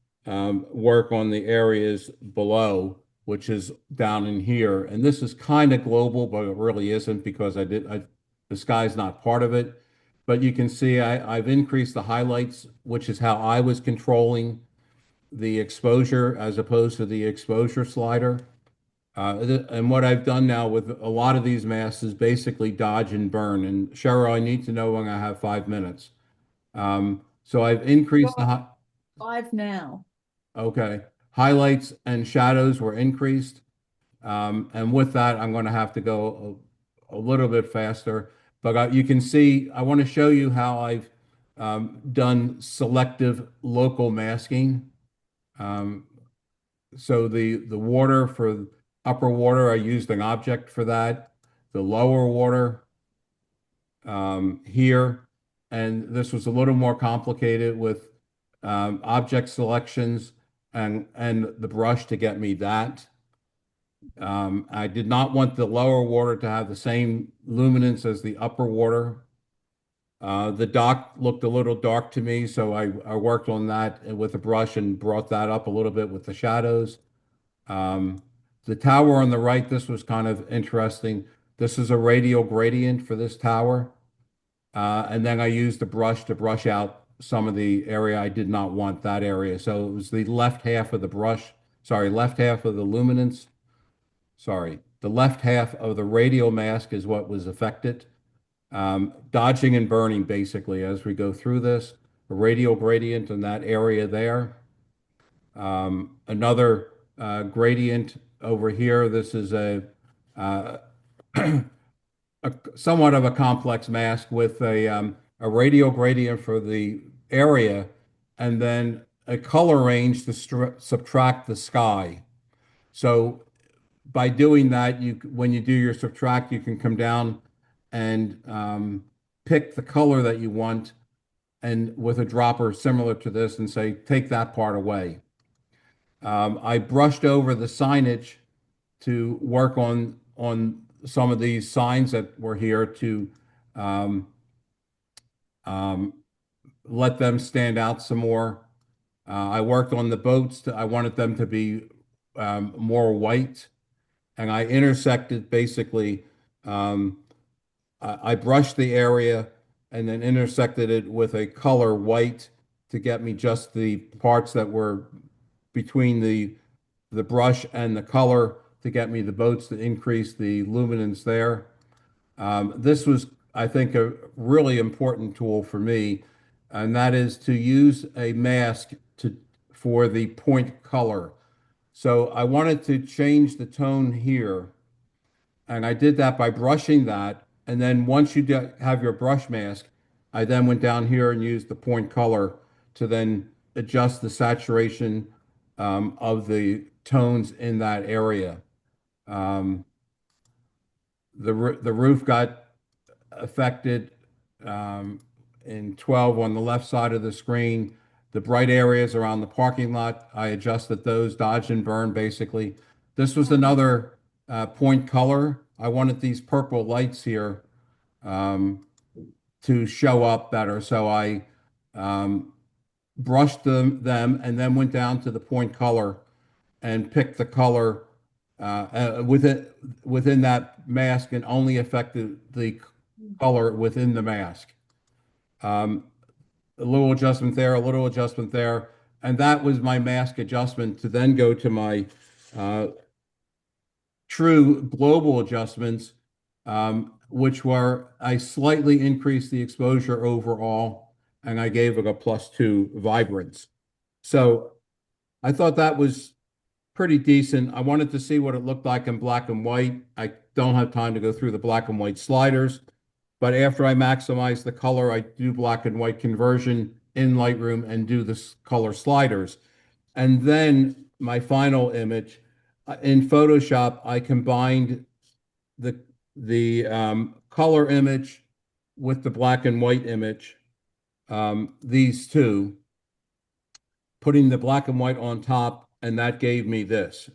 work on the areas below, which is down in here. And this is kind of global, but it really isn't because the sky's not part of it. But you can see I've increased the highlights, which is how I was controlling the exposure as opposed to the exposure slider. And what I've done now with a lot of these masks is basically dodge and burn. And Cheryl, I need to know when I have 5 minutes. So I've increased the 5 now. okay. Highlights and shadows were increased. And with that, I'm going to have to go a little bit faster. But you can see, I want to show you how I've done selective local masking. Um, so the water for upper water, I used an object for that. The lower water here, and this was a little more complicated with object selections and the brush to get me that. I did not want the lower water to have the same luminance as the upper water. The dock looked a little dark to me, so I worked on that with a brush and brought that up a little bit with the shadows. The tower on the right, this was kind of interesting. This is a radial gradient for this tower. And then I used the brush to brush out some of the area I did not want that area. So it was the left half of the brush, sorry, left half of the luminance. Sorry, the left half of the radial mask is what was affected. Dodging and burning basically as we go through this, a radial gradient in that area there. Another gradient over here. This is uh, somewhat of a complex mask with a radial gradient for the area and then a color range to subtract the sky. So by doing that, when you do your subtract, you can come down and pick the color that you want and with a dropper similar to this and say, take that part away. I brushed over the signage to work on some of these signs that were here to um, um, let them stand out some more. I worked on the boats. I wanted them to be more white, and I intersected basically. I brushed the area and then intersected it with a color white to get me just the parts that were between the brush and the color to get me the boats to increase the luminance there. This was, I think, a really important tool for me, and that is to use a mask for the point color. So I wanted to change the tone here, and I did that by brushing that. And then once you have your brush mask, I then went down here and used the point color to then adjust the saturation of the tones in that area. Um, the roof got affected in 12 on the left side of the screen. The bright areas around the parking lot, I adjusted those, dodge and burn basically. This was another point color. I wanted these purple lights here um, to show up better. So I brushed them and then went down to the point color and picked the color within that mask and only affected the color within the mask. Um, a little adjustment there, a little adjustment there. And that was my mask adjustment to then go to my true global adjustments, which were I slightly increased the exposure overall and I gave it a +2 vibrance. So I thought that was pretty decent. I wanted to see what it looked like in black and white. I don't have time to go through the black and white sliders, but after I maximize the color, I do black and white conversion in Lightroom and do the color sliders. And then my final image in Photoshop, I combined the color image with the black and white image, these two, putting the black and white on top, and that gave me this.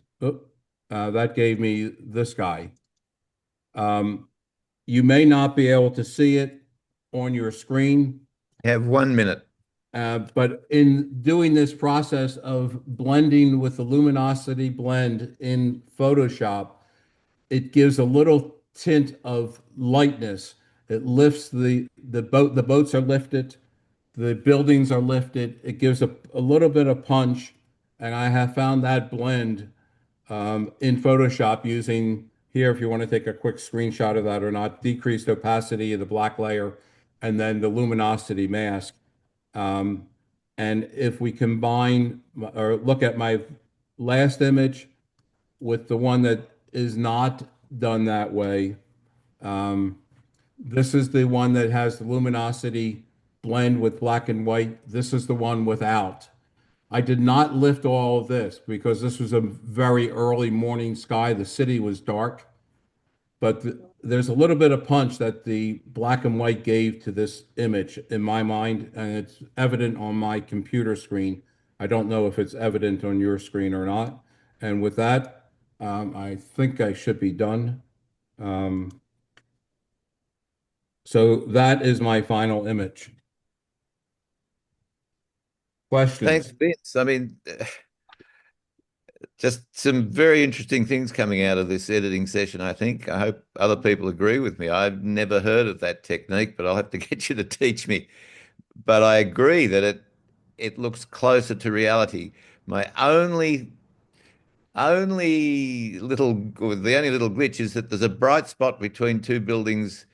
That gave me this guy. You may not be able to see it on your screen. You have 1 minute. But in doing this process of blending with the luminosity blend in Photoshop, it gives a little tint of lightness. It lifts the boats are lifted, the buildings are lifted. It gives a little bit of punch, and I have found that blend in Photoshop using here, if you want to take a quick screenshot of that or not, decreased opacity of the black layer, and then the luminosity mask. And if we combine or look at my last image with the one that is not done that way, this is the one that has the luminosity blend with black and white. This is the one without. I did not lift all of this because this was a very early morning sky. The city was dark, but there's a little bit of punch that the black and white gave to this image in my mind, and it's evident on my computer screen. I don't know if it's evident on your screen or not. And with that, I think I should be done. So that is my final image. Questions? Thanks, Vince. I mean, just some very interesting things coming out of this editing session, I think. I hope other people agree with me. I've never heard of that technique, but I'll have to get you to teach me. But I agree that it looks closer to reality. My the only little glitch is that there's a bright spot between two buildings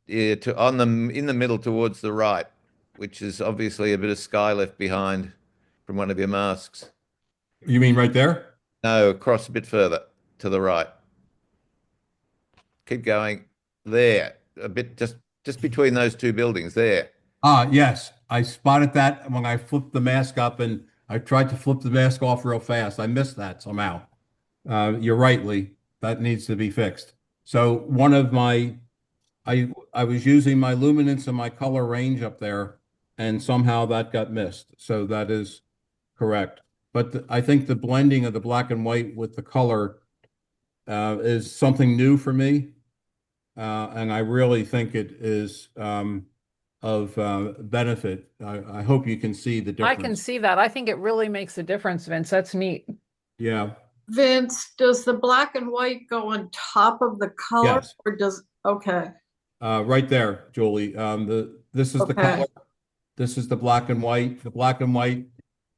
in the middle towards the right, which is obviously a bit of sky left behind from one of your masks. You mean right there? No, across a bit further to the right. Keep going. There, a bit just between those two buildings there. Ah, yes. I spotted that when I flipped the mask up and I tried to flip the mask off real fast. I missed that somehow. You're right, Lee. That needs to be fixed. So one of my, I was using my luminance and my color range up there and somehow that got missed. So that is correct. But I think the blending of the black and white with the color is something new for me. And I really think it is of benefit. I hope you can see the I can difference. see that. I think it really makes a difference, Vince. That's neat. Yeah. Vince, does the black and white go on top of the color Yes. or okay, Right there, Julie. This is the okay. color. This is the black and white. The black and white,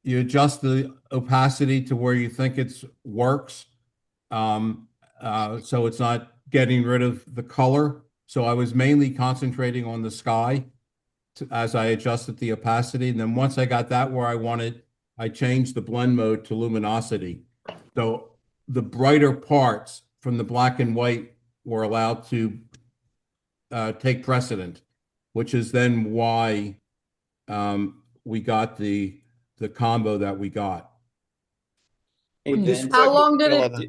you adjust the opacity to where you think it's works. Um, so it's not getting rid of the color. So I was mainly concentrating on the sky as I adjusted the opacity. And then once I got that where I wanted, I changed the blend mode to luminosity. So the brighter parts from the black and white were allowed to take precedent, which is then why we got the combo that we got. Hey, Would this Vince. How work long did well it, on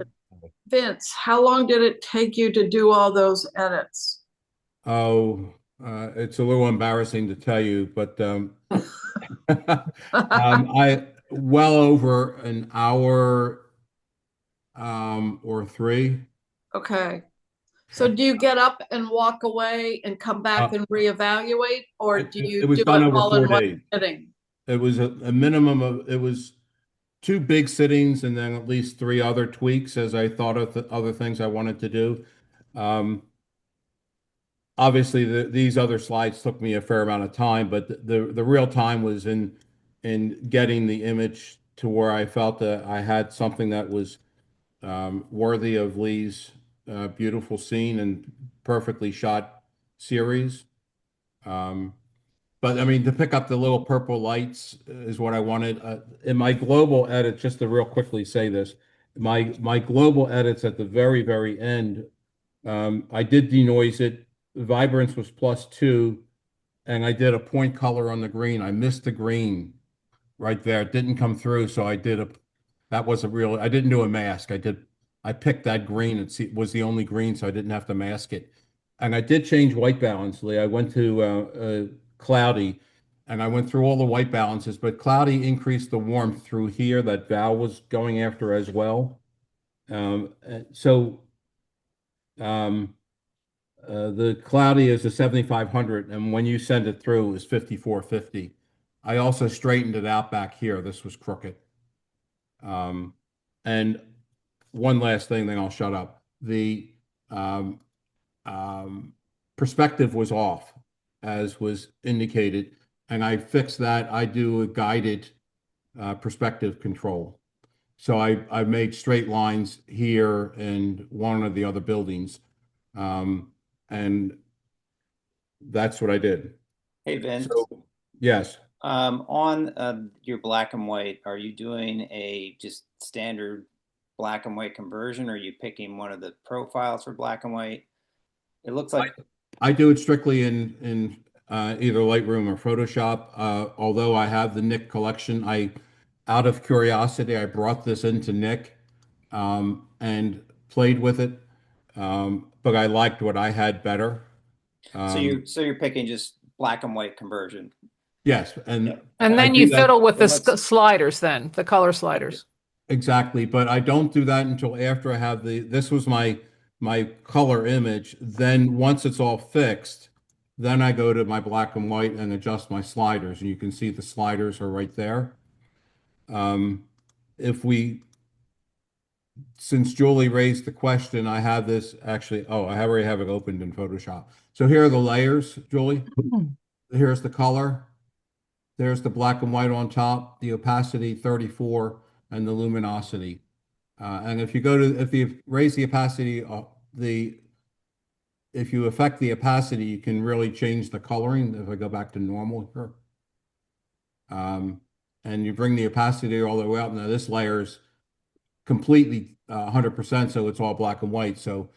Vince, how long did it take you to do all those edits? Oh, it's a little embarrassing to tell you, but I well over an hour or three. Okay. So do you get up and walk away and come back and reevaluate, or do It you was do done it over all in 4 one days. sitting? It was a minimum of, it was 2 big sittings and then at least 3 other tweaks as I thought of the other things I wanted to do. Obviously, these other slides took me a fair amount of time, but the real time was in getting the image to where I felt that I had something that was worthy of Leigh's beautiful scene and perfectly shot series. But I mean, to pick up the little purple lights is what I wanted. In my global edit, just to real quickly say this, my global edits at the very end, I did denoise it. Vibrance was +2, and I did a point color on the green. I missed the green right there. It didn't come through, so that was a real, I didn't do a mask. I picked that green. It was the only green, so I didn't have to mask it. And I did change white balance, Lee. I went to cloudy, and I went through all the white balances, but cloudy increased the warmth through here that Val was going after as well. So the cloudy is a 7500, and when you send it through, is 5450. I also straightened it out back here. This was crooked. And one last thing, then I'll shut up. The um, perspective was off, as was indicated, and I fixed that. I do a guided perspective control. So I made straight lines here and one of the other buildings. And that's what I did. Hey, Vince. So, yes. On your black and white, are you doing a just standard black and white conversion, or are you picking one of the profiles for black and white? It looks like I do it strictly in either Lightroom or Photoshop. Although I have the Nick collection, out of curiosity, I brought this into Nick and played with it. But I liked what I had better. so you're picking just black and white conversion. Yes, and Yep. And I then do you that- fiddle with the let's- sliders then, the color sliders. Exactly, but I don't do that until after I have this was my color image. Then once it's all fixed, then I go to my black and white and adjust my sliders, and you can see the sliders are right there. If we, since Julie raised the question, I have this actually, oh, I already have it opened in Photoshop. So here are the layers, Julie. Here's the color. There's the black and white on top, the opacity 34, and the luminosity. And if you raise the opacity, if you affect the opacity, you can really change the coloring. If I go back to normal here, and you bring the opacity all the way up. Now this layer's completely 100%, so it's all black and white. So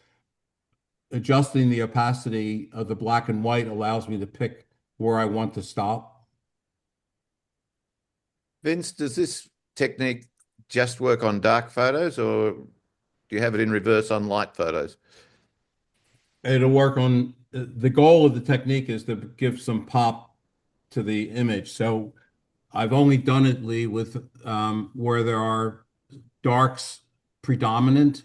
adjusting the opacity of the black and white allows me to pick where I want to stop. Vince, does this technique just work on dark photos, or do you have it in reverse on light photos? It'll work on, the goal of the technique is to give some pop to the image. So I've only done it, Lee, with where there are darks predominant.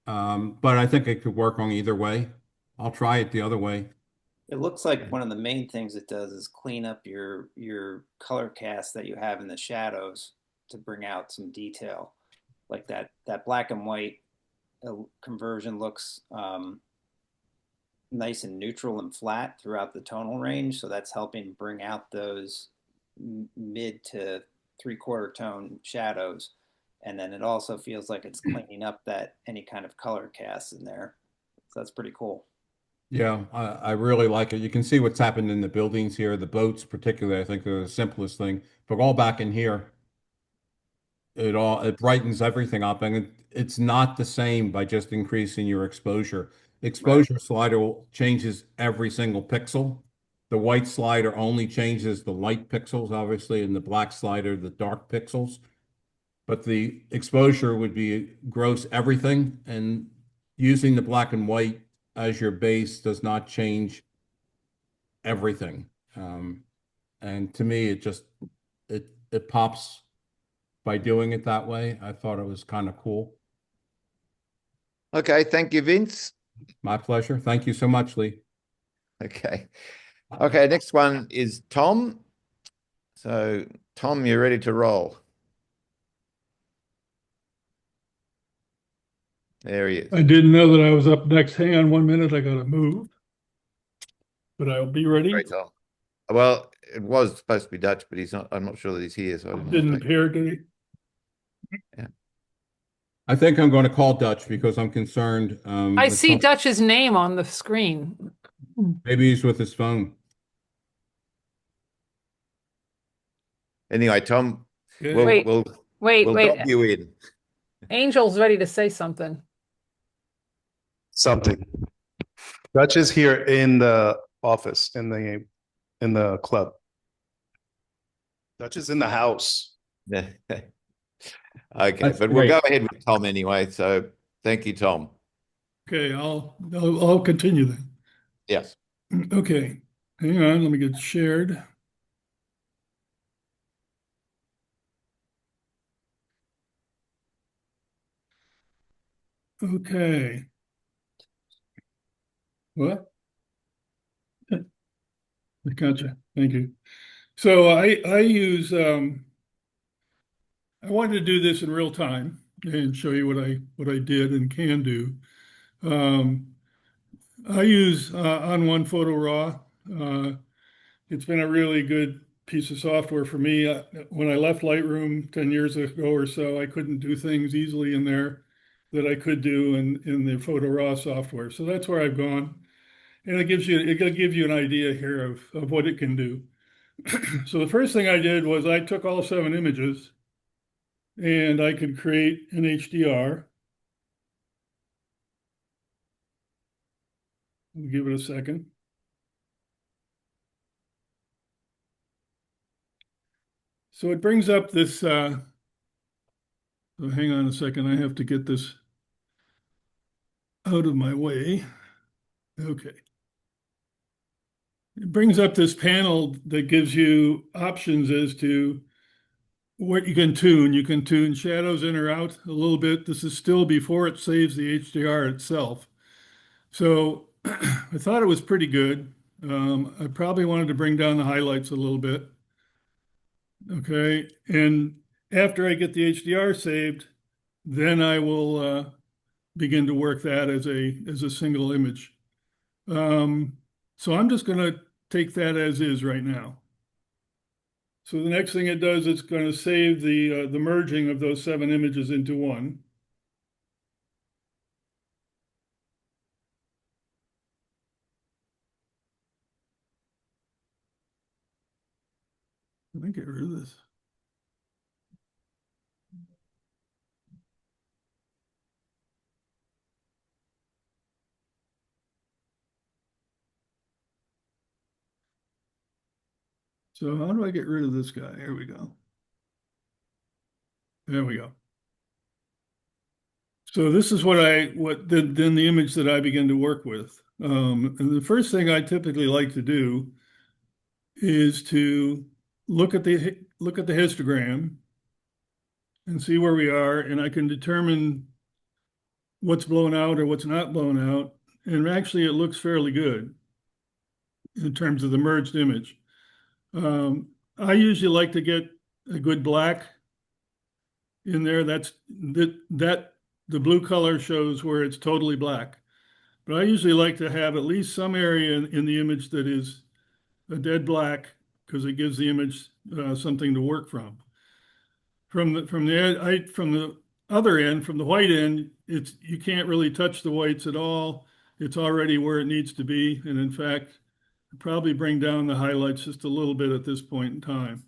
But I think it could work on either way. I'll try it the other way. It looks like one of the main things it does is clean up your color cast that you have in the shadows to bring out some detail. Like that black and white conversion looks nice and neutral and flat throughout the tonal range. So that's helping bring out those mid to 3/4 tone shadows. And then it also feels like it's cleaning up that any kind of color cast in there. So that's pretty cool. Yeah, I really like it. You can see what's happened in the buildings here. The boats, particularly, I think are the simplest thing. But all back in here, it brightens everything up, and it's not the same by just increasing your exposure. Exposure slider changes every single pixel. The white slider only changes the light pixels, obviously, and the black slider, the dark pixels. But the exposure would be gross everything, and using the black and white as your base does not change everything. And to me, it pops by doing it that way. I thought it was kind of cool. Okay, thank you, Vince. My pleasure. Thank you so much, Lee. Okay. Okay, next one is Tom. So, Tom, you're ready to roll. There he is. I didn't know that I was up next. Hang on 1 minute. I gotta move. But I'll be ready. Great, Tom. Well, it was supposed to be Dutch, but he's not. I'm not sure that he's here, so I Didn't appear, did he? Yeah. I think I'm going to call Dutch because I'm concerned. I see Dutch's name on the screen. Maybe he's with his phone. Anyway, Tom, Wait, we'll wait. dub you in. Angel's ready to say something. Dutch is here in the office, in the club. Dutch is in the house. Okay, That's but we'll great. go ahead with Tom anyway. So thank you, Tom. Okay, I'll continue then. Yes. Okay, hang on, let me get shared. Okay. What? Gotcha. Thank you. So I use I wanted to do this in real time and show you what I did and can do. I use On One Photo Raw. It's been a really good piece of software for me. When I left Lightroom 10 years ago or so, I couldn't do things easily in there that I could do in the Photo Raw software. So that's where I've gone. And it'll give you an idea here of what it can do. So the first thing I did was I took all 7 images and I could create an HDR. I'll give it a second. So it brings up this, so hang on a second, I have to get this out of my way. Okay. It brings up this panel that gives you options as to what you can tune. You can tune shadows in or out a little bit. This is still before it saves the HDR itself. So I thought it was pretty good. I probably wanted to bring down the highlights a little bit. Okay, and after I get the HDR saved, then I will begin to work that as a single image. So I'm just going to take that as is right now. So the next thing it does, it's going to save the merging of those 7 images into one. Let me get rid of this. So how do I get rid of this guy? Here we go. There we go. So this is then the image that I begin to work with. And the first thing I typically like to do is to look at the histogram and see where we are, and I can determine what's blown out or what's not blown out. And actually, it looks fairly good in terms of the merged image. I usually like to get a good black in there. That's that the blue color shows where it's totally black. But I usually like to have at least some area in the image that is a dead black because it gives the image something to work from. From the other end, from the white end, it's you can't really touch the whites at all. It's already where it needs to be, and in fact, probably bring down the highlights just a little bit at this point in time.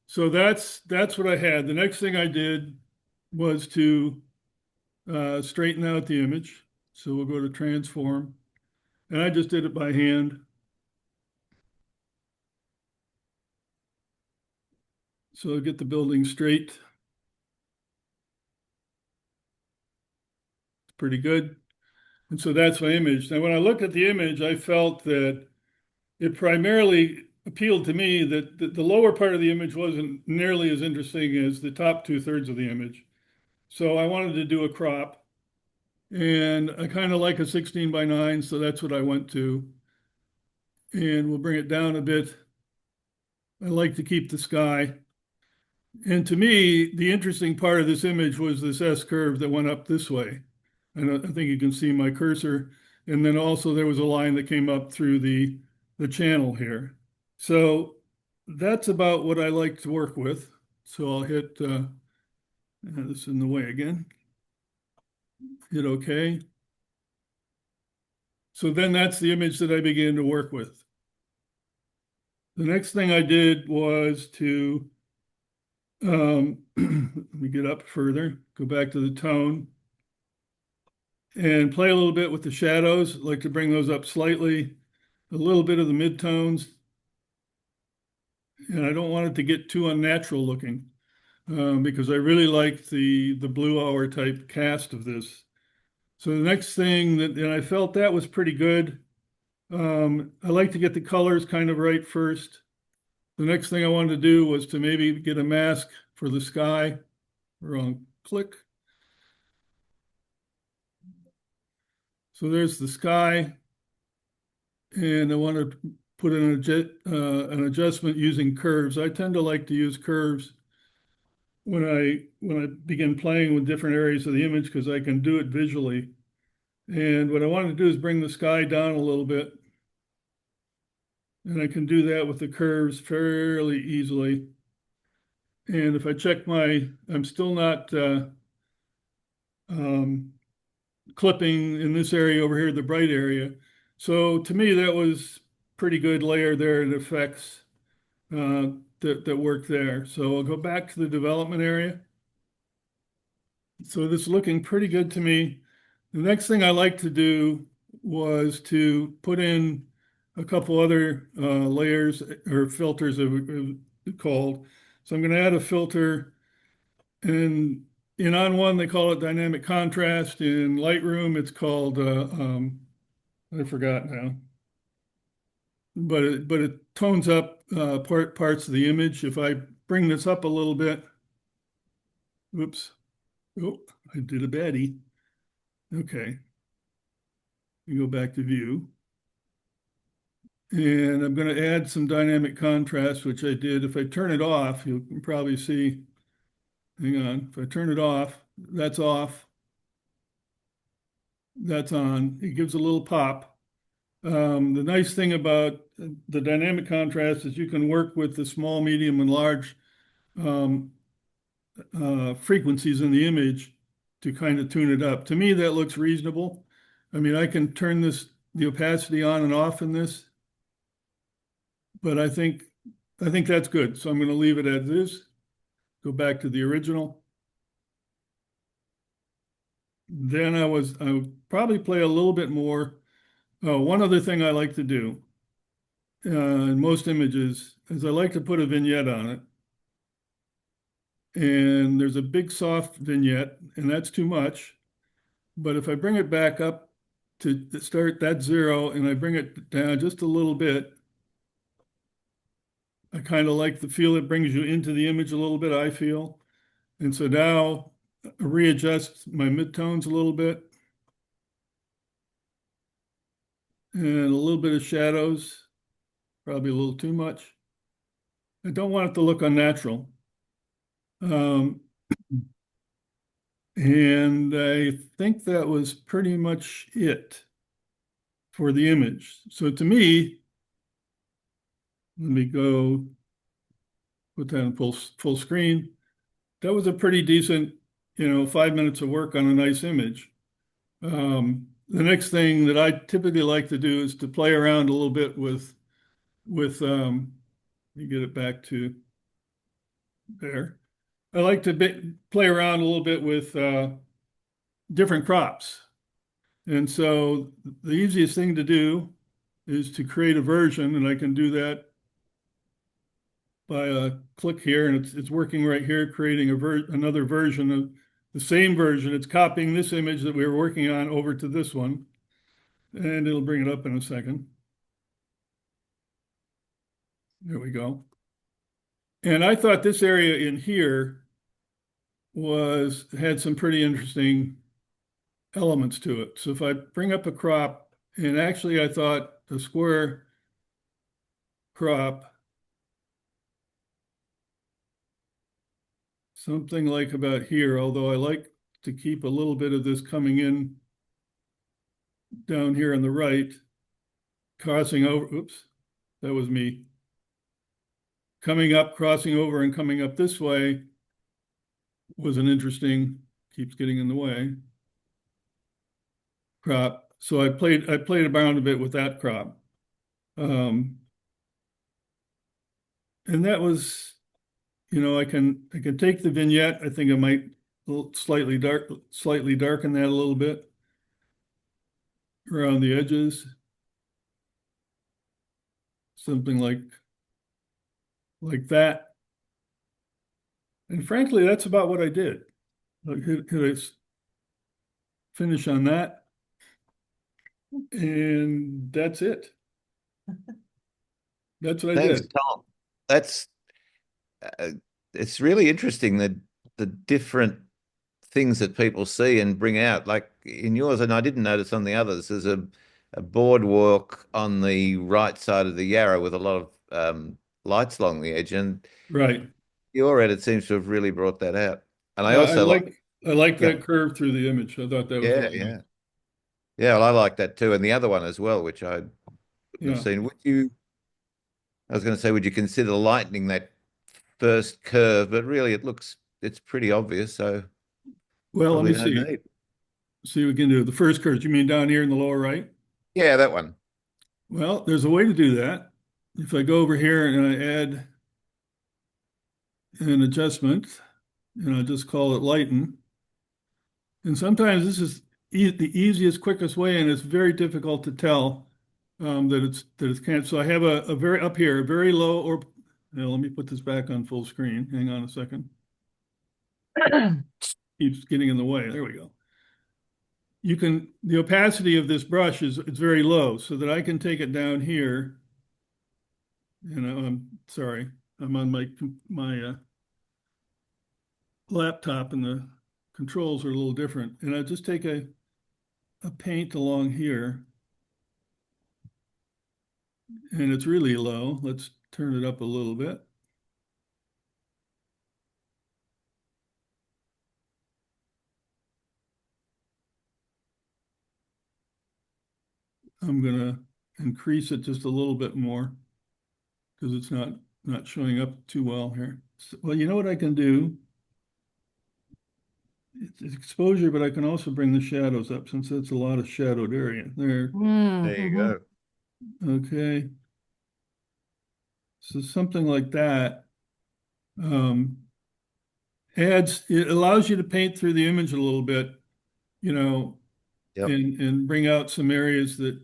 So that's what I had. The next thing I did was to straighten out the image. So we'll go to transform, and I just did it by hand. So I'll get the building straight. It's pretty good. And so that's my image. Now, when I looked at the image, I felt that it primarily appealed to me that the lower part of the image wasn't nearly as interesting as the top 2/3 of the image. So I wanted to do a crop. And I kind of like a 16:9, so that's what I went to. And we'll bring it down a bit. I like to keep the sky. And to me, the interesting part of this image was this S curve that went up this way. And I think you can see my cursor. And then also there was a line that came up through the channel here. So that's about what I like to work with. So I'll hit this in the way again. Hit OK. So then that's the image that I began to work with. The next thing I did was to, let me get up further, go back to the tone, and play a little bit with the shadows. I like to bring those up slightly, a little bit of the midtones. And I don't want it to get too unnatural looking because I really like the blue hour type cast of this. So the next thing and I felt that was pretty good. I like to get the colors kind of right first. The next thing I wanted to do was to maybe get a mask for the sky. Wrong click. So there's the sky. And I want to put in an adjustment using curves. I tend to like to use curves when I begin playing with different areas of the image because I can do it visually. And what I want to do is bring the sky down a little bit. And I can do that with the curves fairly easily. And if I check I'm still not clipping in this area over here, the bright area. So to me, that was pretty good layer there and effects that work there. So I'll go back to the development area. So this is looking pretty good to me. The next thing I like to do was to put in a couple other layers or filters called. So I'm going to add a filter, and in On One they call it dynamic contrast. In Lightroom it's called I forgot now, but it tones up parts of the image. If I bring this up a little bit, oops, oh, I did a baddie. Okay, we go back to view. And I'm going to add some dynamic contrast, which I did. If I turn it off, you can probably see, hang on, if I turn it off, that's off, that's on. It gives a little pop. The nice thing about the dynamic contrast is you can work with the small, medium, and large frequencies in the image to kind of tune it up. To me, that looks reasonable. I mean, I can turn the opacity on and off in this, but I think that's good. So I'm going to leave it as is. Go back to the original. Then I would probably play a little bit more. One other thing I like to do in most images is I like to put a vignette on it. And there's a big soft vignette, and that's too much. But if I bring it back up to start that 0 and I bring it down just a little bit, I kind of like the feel it brings you into the image a little bit, I feel. And so now I readjust my midtones a little bit. And a little bit of shadows, probably a little too much. I don't want it to look unnatural. And I think that was pretty much it for the image. So to me, let me go put that in full screen. That was a pretty decent, 5 minutes of work on a nice image. The next thing that I typically like to do is to play around a little bit with let me get it back to there. I like to play around a little bit with different crops. And so the easiest thing to do is to create a version, and I can do that by a click here, and it's working right here, creating another version of the same version. It's copying this image that we were working on over to this one, and it'll bring it up in a second. There we go. And I thought this area in here had some pretty interesting elements to it. So if I bring up a crop, and actually I thought the square crop, something like about here, although I like to keep a little bit of this coming in down here on the right, crossing over, oops, that was me. Coming up, crossing over and coming up this way was an interesting, keeps getting in the way, crop. So I played around a bit with that crop. And that was, I can take the vignette. I think I might slightly darken that a little bit around the edges. Something like that. And frankly, that's about what I did. Could I finish on that? And that's it. That's what I Thanks, did. Tom. That's it's really interesting that the different things that people see and bring out, like in yours, and I didn't notice on the others. There's a boardwalk on the right side of the Yarra with a lot of lights along the edge, and Right. your edit seems to have really brought that out. And I Yeah, also I like yeah, that curve through the image. I thought that was yeah, really yeah, nice. yeah. Well, I like that too, and the other one as well, which I wouldn't have Yeah. seen. Would you? I was going to say, would you consider lightening that first curve? But really, it's pretty obvious, so Well, let probably me no see. need. See what we can do. The first curve, you mean down here in the lower right? Yeah, that one. Well, there's a way to do that. If I go over here and I add an adjustment, and I just call it lighten. And sometimes this is the easiest, quickest way, and it's very difficult to tell that it's can't. So I have a very up here, a very low, or let me put this back on full screen. Hang on a second. Keeps getting in the way. There we go. The opacity of this brush is it's very low, so that I can take it down here. I'm sorry, I'm on my laptop, and the controls are a little different. And I just take a paint along here, and it's really low. Let's turn it up a little bit. I'm gonna increase it just a little bit more because it's not showing up too well here. So, well, you know what I can do? It's exposure, but I can also bring the shadows up since that's a lot of shadowed area there. There you go. Okay. So something like that it allows you to paint through the image a little bit, Yep. and bring out some areas that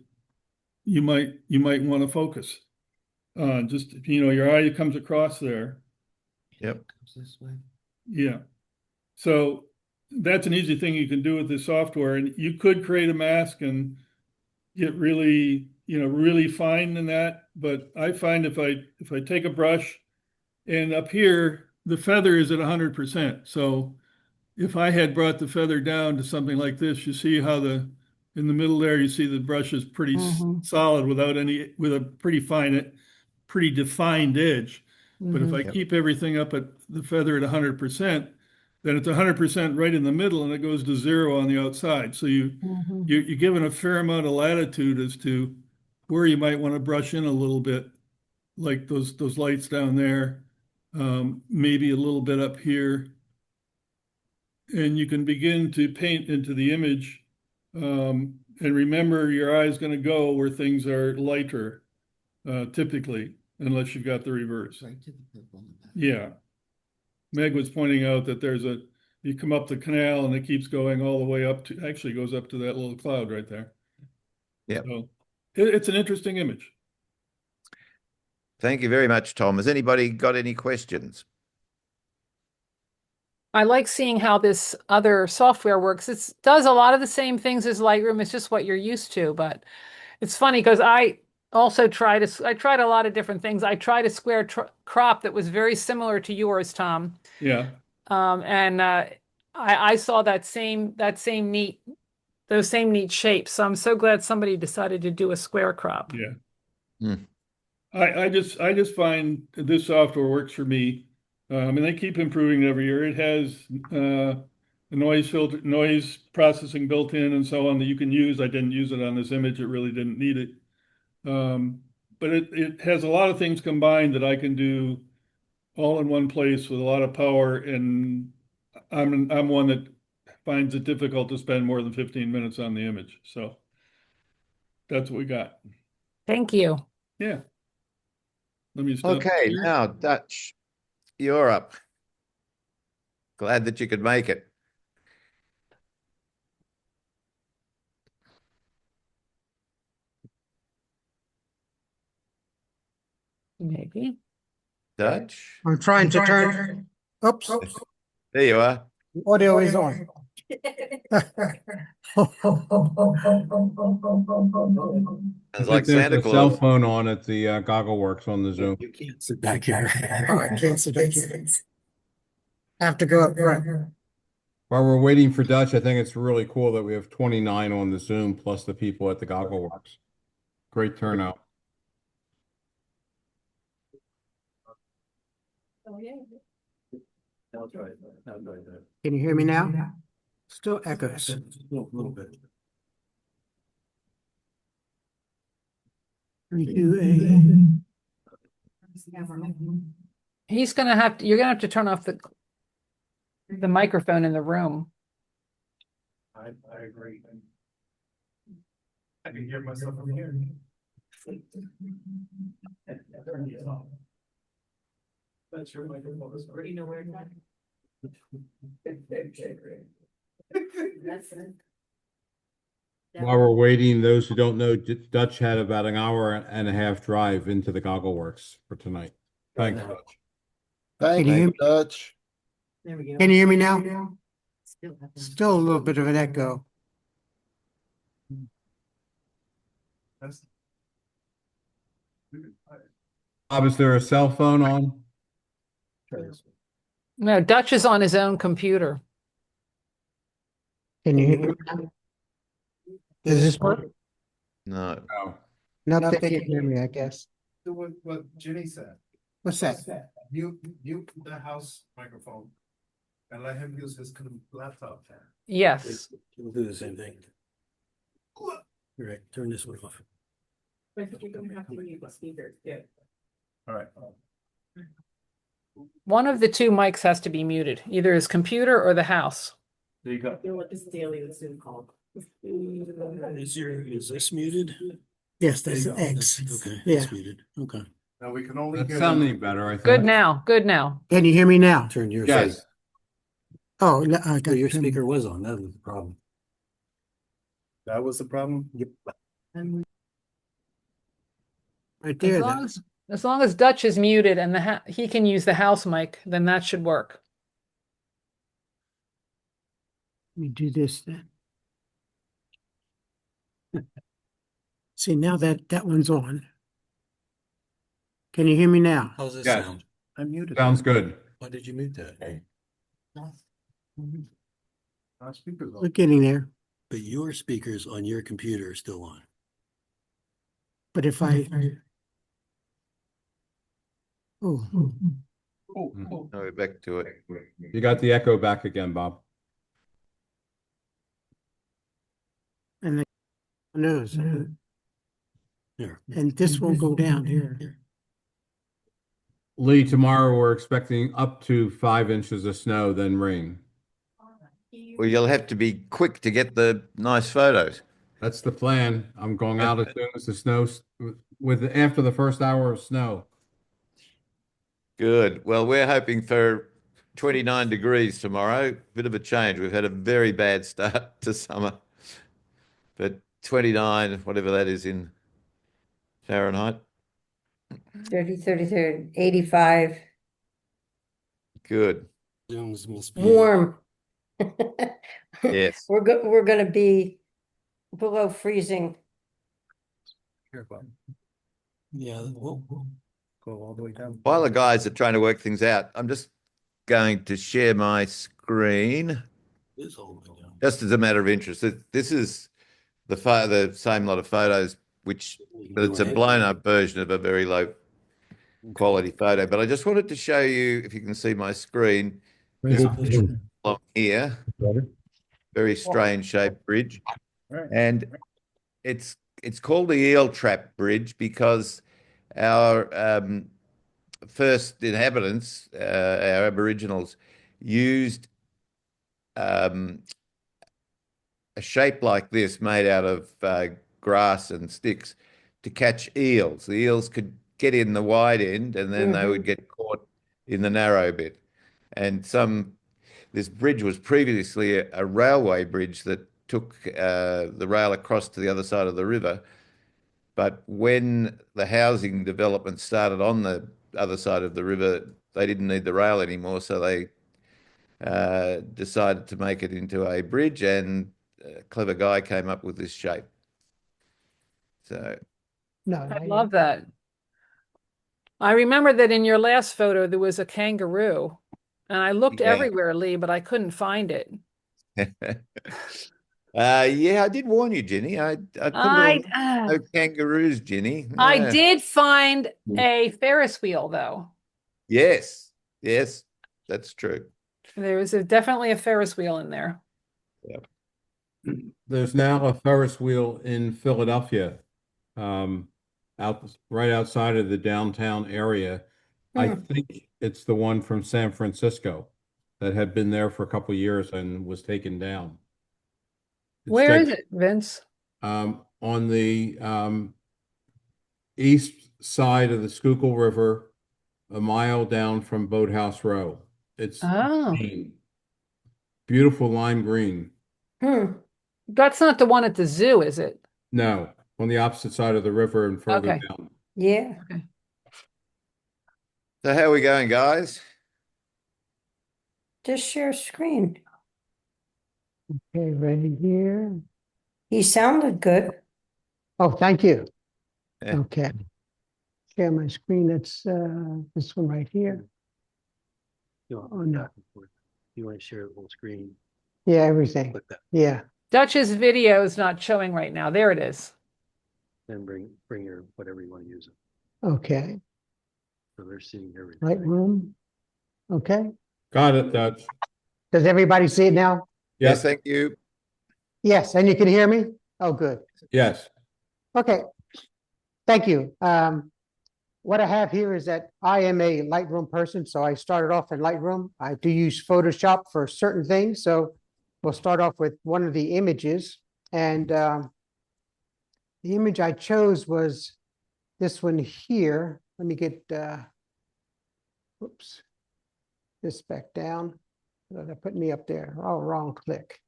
you might want to focus on. Just, your eye comes across there. Yep. This way. Yeah. So that's an easy thing you can do with this software. And you could create a mask and get really really fine in that, but I find if I take a brush and up here, the feather is at 100%. So if I had brought the feather down to something like this, you see how in the middle there, you see the brush is pretty solid with a pretty defined edge. But if I keep everything up at the feather at 100%, then it's 100% right in the middle and it goes to 0 on the outside. So you're given a fair amount of latitude as to where you might want to brush in a little bit, like those lights down there, maybe a little bit up here. And you can begin to paint into the image. And remember, your eye is going to go where things are lighter, typically, unless you've got the reverse. Yeah. Meg was pointing out that you come up the canal and it keeps going all the way up to, actually goes up to that little cloud right there. Yeah. So it's an interesting image. Thank you very much, Tom. Has anybody got any questions? I like seeing how this other software works. It does a lot of the same things as Lightroom. It's just what you're used to, but it's funny because I also tried a lot of different things. I tried a square crop that was very similar to yours, Tom. Yeah. And I saw those same neat shapes. So I'm so glad somebody decided to do a square crop. Yeah. I just find this software works for me. And they keep improving it every year. It has a noise processing built in and so on that you can use. I didn't use it on this image. It really didn't need it. But it has a lot of things combined that I can do all in one place with a lot of power. And I'm one that finds it difficult to spend more than 15 minutes on the image. So that's what we got. Thank you. Yeah. Let me stop. Okay, here. now Dutch, you're up. Glad that you could make it. Maybe. Dutch, I'm trying to turn. Oops, there you are. audio is on. Sounds I like think there's Santa a cell Claus. phone on at the Goggle Works on the Zoom. You can't sit back here. Oh, I can't sit back here. Have to go up front. While we're waiting for Dutch, I think it's really cool that we have 29 on the Zoom plus the people at the Goggle Works. Great turnout. Can you hear me now? Still echoes. A little bit. 3, 2, You're gonna have to turn off the microphone in the room. I agree. I can hear myself from here. That's your microphone is great. You know where it's at? While we're waiting, those who don't know, Dutch had about an hour and a half drive into the Goggle Works for tonight. Thanks, Dutch. Thank you, Dutch. Can you hear me now? Still a little bit of an echo. Bob, is there a cell phone on? No, Dutch is on his own computer. Can you hear me now? Does this work? No. No. No, they can't hear me, I guess. Do what Jenny said. What's that? Mute the house microphone and let him use his laptop. Yes. We'll do the same thing. All right, turn this one off. All right. One of the two mics has to be muted, either his computer or the house. There you go. Is this muted? Yes, that's X. Okay, Yeah. it's muted. Okay. Now we can only That's hear sounding better, I think. Good now. Good now. Can you hear me now? Turn your Yes. Oh, no, I Oh, got your speaker was on. That was the problem. That was the problem? Yep. right there. As long as Dutch is muted and he can use the house mic, then that should work. Let me do this then. See, now that one's on. Can you hear me now? How's this Yes. sound? I muted. Sounds it. good. Why did you mute that? We're getting there. But your speakers on your computer are still on. But if oh, Now we're back to it. You got the echo back again, Bob. and the nose, Here. and this won't go down here. Lee, tomorrow we're expecting up to 5 inches of snow, then rain. Well, you'll have to be quick to get the nice photos. That's the plan. I'm going out as soon as the snow, after the first hour of snow. Good. Well, we're hoping for 29 degrees tomorrow. Bit of a change. We've had a very bad start to summer. But 29, whatever that is in Fahrenheit. 30, 85. Good. Zooms must be Warm. Yes. We're gonna be below freezing. Here, Bob. Yeah, we'll go all the way down. While the guys are trying to work things out, I'm just going to share my screen. This all the way down. Just as a matter of interest. This is the same lot of photos, but it's a blown up version of a very low quality photo. But I just wanted to show you, if you can see my screen, this bridge along here, very strange shaped bridge, and it's called the Eel Trap Bridge because our first inhabitants, our Aboriginals, used a shape like this made out of grass and sticks to catch eels. The eels could get in the wide end and then they would get caught in the narrow bit. And this bridge was previously a railway bridge that took the rail across to the other side of the river. But when the housing development started on the other side of the river, they didn't need the rail anymore, so they decided to make it into a bridge, and a clever guy came up with this shape. So I love that. I remember that in your last photo there was a kangaroo, and I looked everywhere, Lee, but I couldn't find it. Yeah, I did warn you, Jenny. I put no kangaroos, Jenny. I did find a Ferris wheel, though. Yes, that's true. There was definitely a Ferris wheel in there. Yep. There's now a Ferris wheel in Philadelphia, right outside of the downtown area. I think it's the one from San Francisco that had been there for a couple of years and was taken down. Where is it, Vince? On the east side of the Schuylkill River, a mile down from Boathouse Row. It's green. Beautiful lime green. That's not the one at the zoo, is it? No, on the opposite side of the river and further down. Yeah. Okay. So how are we going, guys? Just share screen. Okay, ready here. He sounded good. Oh, thank you. Yeah. Okay. Share my screen. That's this one right here. You Oh no. want to share the whole screen? Yeah, everything. Click that. Yeah. Dutch's video is not showing right now. There it is. Then bring your whatever you want to use it. Okay. So they're seeing everything. Lightroom. Okay. Got it, Dutch. Does everybody see it now? Yes, thank you. Yes, and you can hear me? Oh, good. Yes. Okay. Thank you. What I have here is that I am a Lightroom person, so I started off in Lightroom. I do use Photoshop for certain things, so we'll start off with one of the images. And the image I chose was this one here. Let me get, whoops, this back down. That put me up there. Oh, wrong click.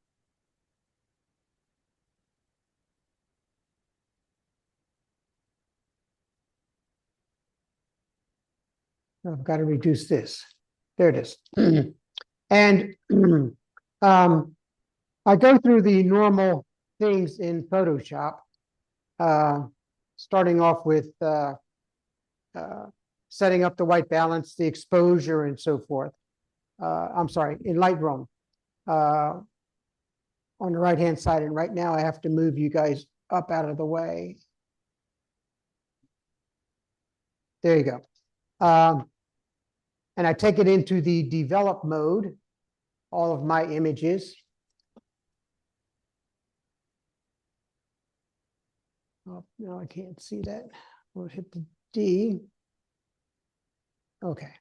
I've got to reduce this. There it is. And I go through the normal things in Photoshop. starting off with setting up the white balance, the exposure, and so forth. I'm sorry, in Lightroom on the right-hand side. And right now I have to move you guys up out of the way. There you go. And I take it into the develop mode, all of my images. Oh, no, I can't see that. We'll hit the D. Okay.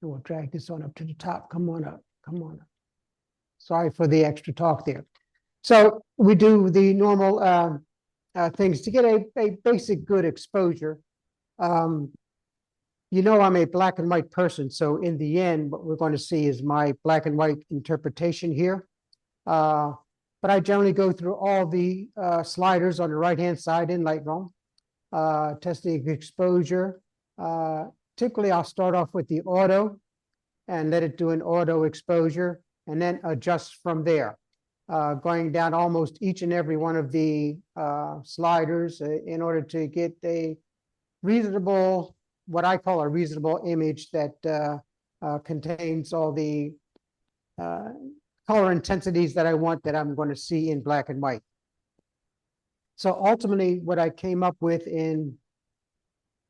And we'll drag this on up to the top. Come on up. Come on up. Sorry for the extra talk there. So we do the normal things to get a basic good exposure. You know, I'm a black and white person. So in the end, what we're going to see is my black and white interpretation here. But I generally go through all the sliders on the right-hand side in Lightroom, testing exposure. Typically, I'll start off with the auto and let it do an auto exposure and then adjust from there, going down almost each and every one of the sliders in order to get a reasonable, what I call a reasonable image that contains all the color intensities that I want that I'm going to see in black and white. So ultimately, what I came up with in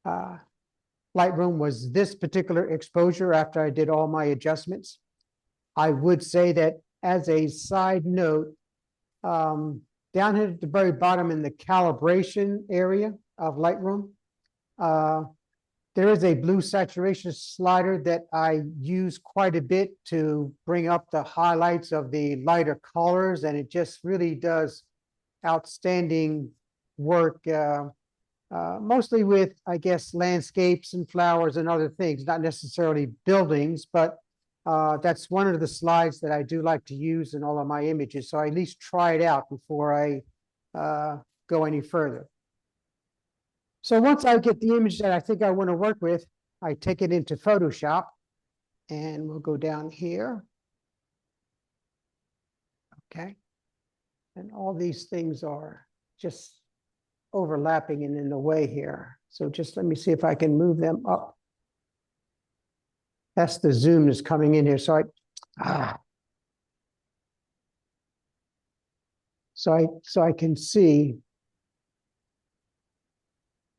Lightroom was this particular exposure after I did all my adjustments. I would say that as a side note, down here at the very bottom in the calibration area of Lightroom, there is a blue saturation slider that I use quite a bit to bring up the highlights of the lighter colors, and it just really does outstanding work, mostly with, I guess, landscapes and flowers and other things, not necessarily buildings, but that's one of the slides that I do like to use in all of my images. So I at least try it out before I go any further. So once I get the image that I think I want to work with, I take it into Photoshop, and we'll go down here. Okay. And all these things are just overlapping and in the way here. So just let me see if I can move them up. That's the zoom that's coming in here. So I can see.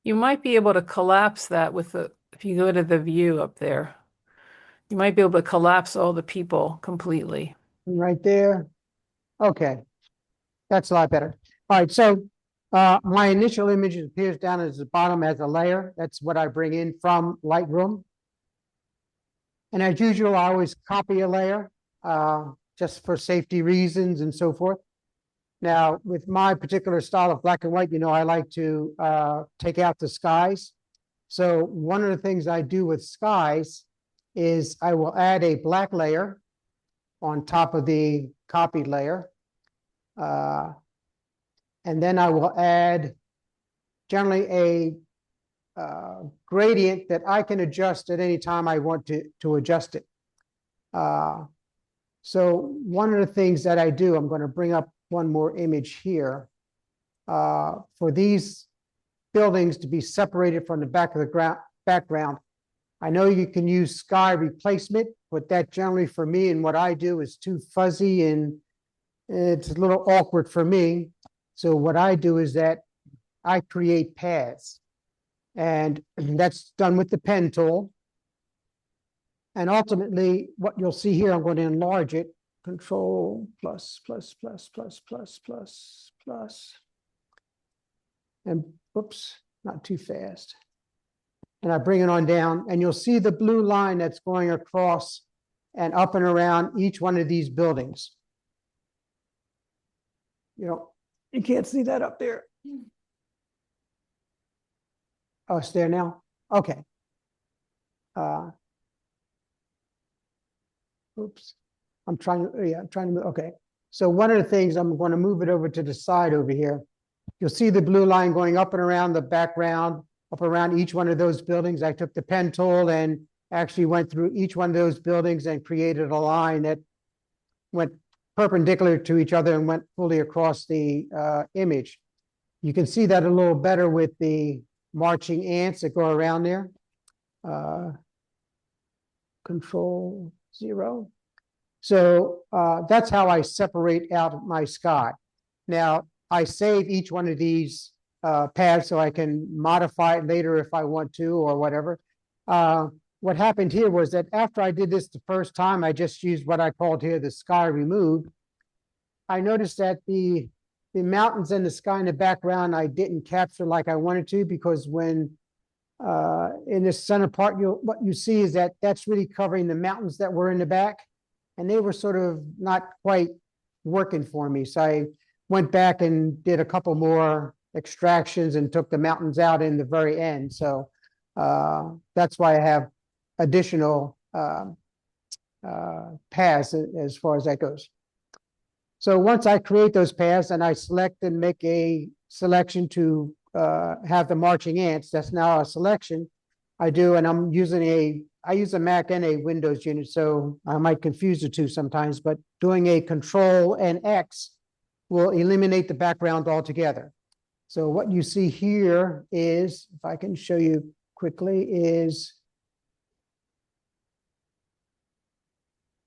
You might be able to collapse that with the, if you go to the view up there, you might be able to collapse all the people completely. Right there. Okay. That's a lot better. All right. So my initial image appears down at the bottom as a layer. That's what I bring in from Lightroom. And as usual, I always copy a layer just for safety reasons and so forth. Now, with my particular style of black and white, you know, I like to take out the skies. So one of the things I do with skies is I will add a black layer on top of the copied layer. And then I will add generally a gradient that I can adjust at any time I want to adjust it. So one of the things that I do, I'm going to bring up one more image here. For these buildings to be separated from the back of the background, I know you can use sky replacement, but that generally for me and what I do is too fuzzy and it's a little awkward for me. So what I do is that I create paths, and that's done with the pen tool. And ultimately, what you'll see here, I'm going to enlarge it. Control plus, plus, plus, plus, plus, plus, plus. And whoops, not too fast. And I bring it on down, and you'll see the blue line that's going across and up and around each one of these buildings. You know, you can't see that up there. Oh, it's there now? Okay. Oops. I'm trying to move. Okay. So one of the things, I'm going to move it over to the side over here. You'll see the blue line going up and around the background, up around each one of those buildings. I took the pen tool and actually went through each one of those buildings and created a line that went perpendicular to each other and went fully across the image. You can see that a little better with the marching ants that go around there. Control 0. So that's how I separate out my sky. Now, I save each one of these paths so I can modify it later if I want to or whatever. What happened here was that after I did this the first time, I just used what I called here the sky removed. I noticed that the mountains and the sky in the background I didn't capture like I wanted to, because when in the center part, what you see is that that's really covering the mountains that were in the back, and they were sort of not quite working for me. So I went back and did a couple more extractions and took the mountains out in the very end. So that's why I have additional paths as far as that goes. So once I create those paths and I select and make a selection to have the marching ants, that's now a selection I do, and I use a Mac and a Windows unit, so I might confuse the two sometimes, but doing a Control and X will eliminate the background altogether. So what you see here is, if I can show you quickly, is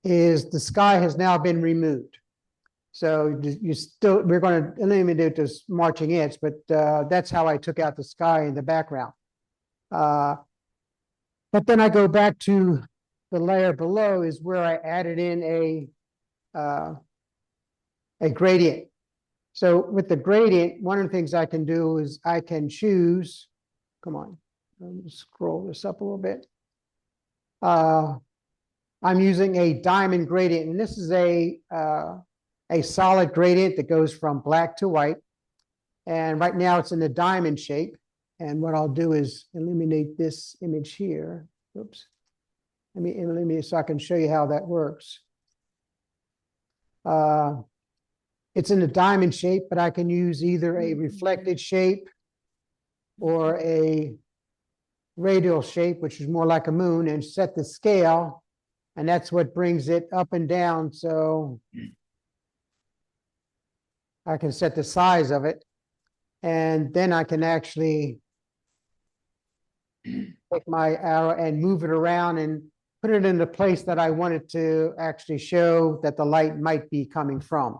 the sky has now been removed. So we're going to eliminate those marching ants, but that's how I took out the sky in the background. But then I go back to the layer below is where I added in a gradient. So with the gradient, one of the things I can do is I can choose, come on, let me scroll this up a little bit. I'm using a diamond gradient, and this is a solid gradient that goes from black to white. And right now it's in the diamond shape. And what I'll do is eliminate this image here. Oops. Let me eliminate so I can show you how that works. It's in the diamond shape, but I can use either a reflected shape or a radial shape, which is more like a moon, and set the scale. And that's what brings it up and down. So I can set the size of it, and then I can actually take my arrow and move it around and put it in the place that I want it to actually show that the light might be coming from.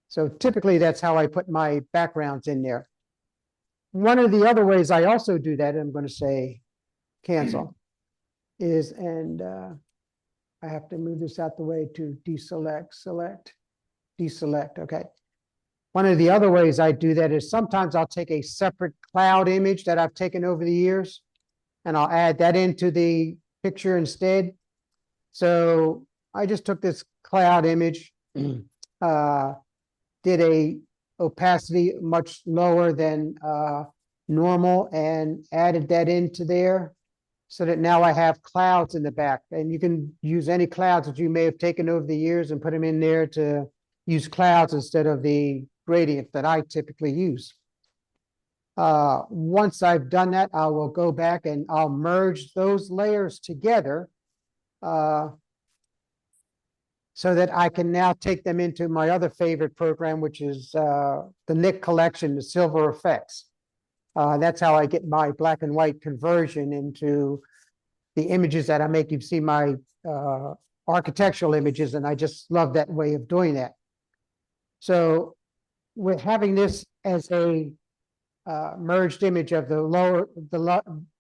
So typically that's how I put my backgrounds in there. One of the other ways I also do that, I'm going to say cancel, is, and I have to move this out the way to deselect, select, deselect, okay. One of the other ways I do that is sometimes I'll take a separate cloud image that I've taken over the years, and I'll add that into the picture instead. So I just took this cloud image, did a opacity much lower than normal, and added that into there so that now I have clouds in the back. And you can use any clouds that you may have taken over the years and put them in there to use clouds instead of the gradient that I typically use. Once I've done that, I will go back and I'll merge those layers together so that I can now take them into my other favorite program, which is the Nick collection, the Silver Effects. That's how I get my black and white conversion into the images that I make. You see my architectural images, and I just love that way of doing that. So with having this as a merged image of the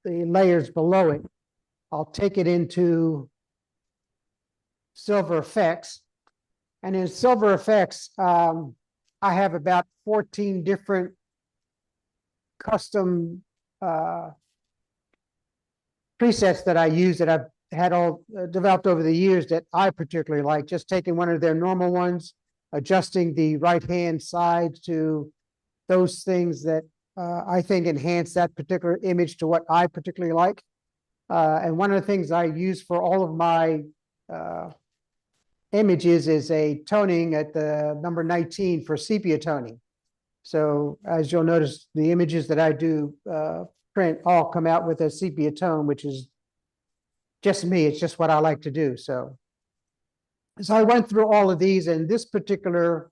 layers below it, I'll take it into Silver Effects. And in Silver Effects, I have about 14 different custom presets that I use that I've had all developed over the years that I particularly like. Just taking one of their normal ones, adjusting the right-hand side to those things that I think enhance that particular image to what I particularly like. And one of the things I use for all of my images is a toning at the number 19 for sepia toning. So as you'll notice, the images that I do print all come out with a sepia tone, which is just me. It's just what I like to do. So I went through all of these, and this particular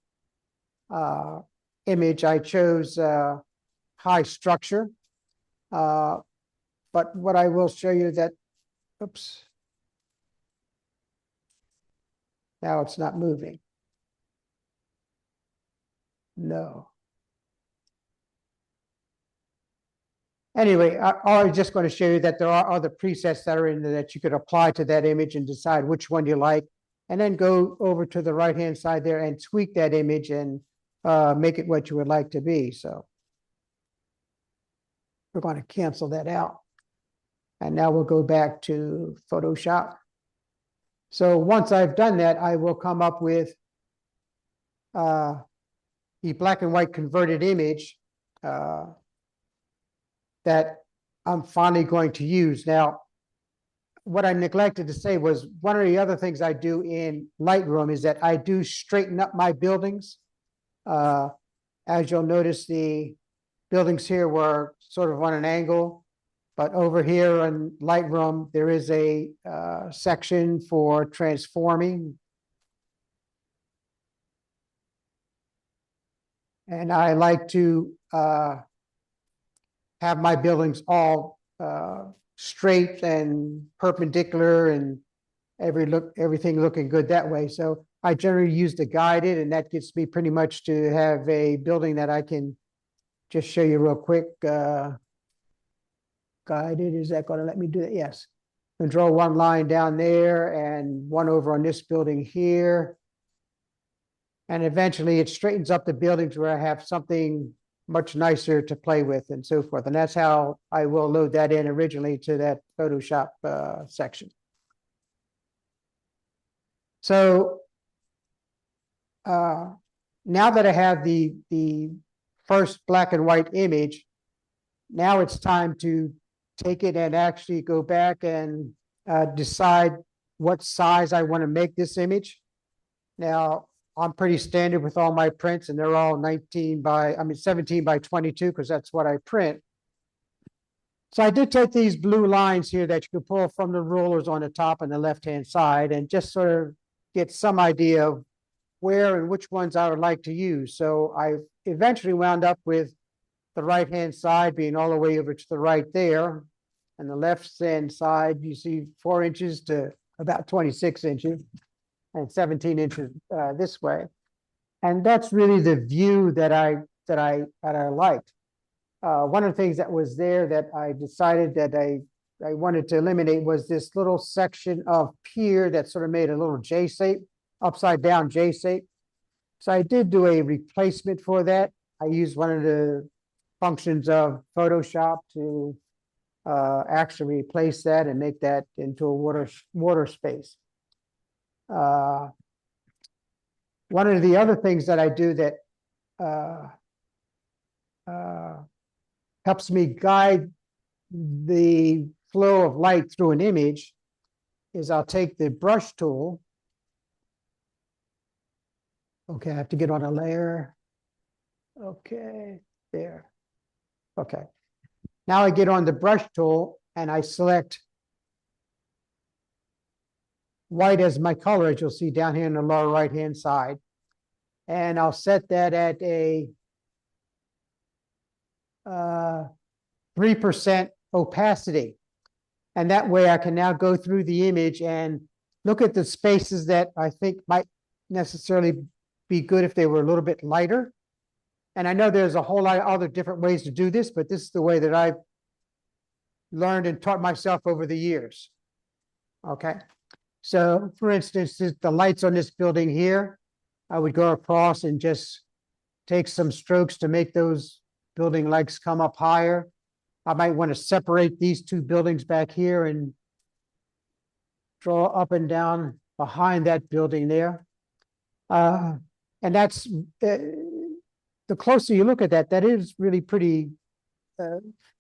image I chose high structure. But what I will show you that, oops. Now it's not moving. No. Anyway, I was just going to show you that there are other presets that are in there that you could apply to that image and decide which one you like, and then go over to the right-hand side there and tweak that image and make it what you would like to be. So we're going to cancel that out. And now we'll go back to Photoshop. So once I've done that, I will come up with the black and white converted image that I'm finally going to use. Now, what I neglected to say was one of the other things I do in Lightroom is that I do straighten up my buildings. As you'll notice, the buildings here were sort of on an angle, but over here in Lightroom, there is a section for transforming. And I like to have my buildings all straight and perpendicular and everything looking good that way. So I generally use the guided, and that gets me pretty much to have a building that I can just show you real quick. Guided, is that going to let me do that? Yes. And draw one line down there and one over on this building here. And eventually it straightens up the buildings where I have something much nicer to play with and so forth. And that's how I will load that in originally to that Photoshop section. So now that I have the first black and white image, now it's time to take it and actually go back and decide what size I want to make this image. Now, I'm pretty standard with all my prints, and they're all 17 by 22, because that's what I print. So I did take these blue lines here that you can pull from the rulers on the top and the left-hand side and just sort of get some idea of where and which ones I would like to use. So I eventually wound up with the right-hand side being all the way over to the right there. And the left-hand side, you see 4 inches to about 26 inches. And 17 inches this way, and that's really the view that I liked. One of the things that was there that I decided that I wanted to eliminate was this little section of pier that sort of made a little J shape, upside down J shape. So I did do a replacement for that. I used one of the functions of Photoshop to actually replace that and make that into a water space. One of the other things that I do that helps me guide the flow of light through an image is I'll take the brush tool. Okay, I have to get on a layer. Okay, there. Okay. Now I get on the brush tool and I select white as my color, as you'll see down here in the lower right-hand side. And I'll set that at a 3% opacity. And that way I can now go through the image and look at the spaces that I think might necessarily be good if they were a little bit lighter. And I know there's a whole lot of other different ways to do this, but this is the way that I've learned and taught myself over the years. Okay. So for instance, the lights on this building here, I would go across and just take some strokes to make those building lights come up higher. I might want to separate these two buildings back here and draw up and down behind that building there. And that's, the closer you look at that, that is really pretty,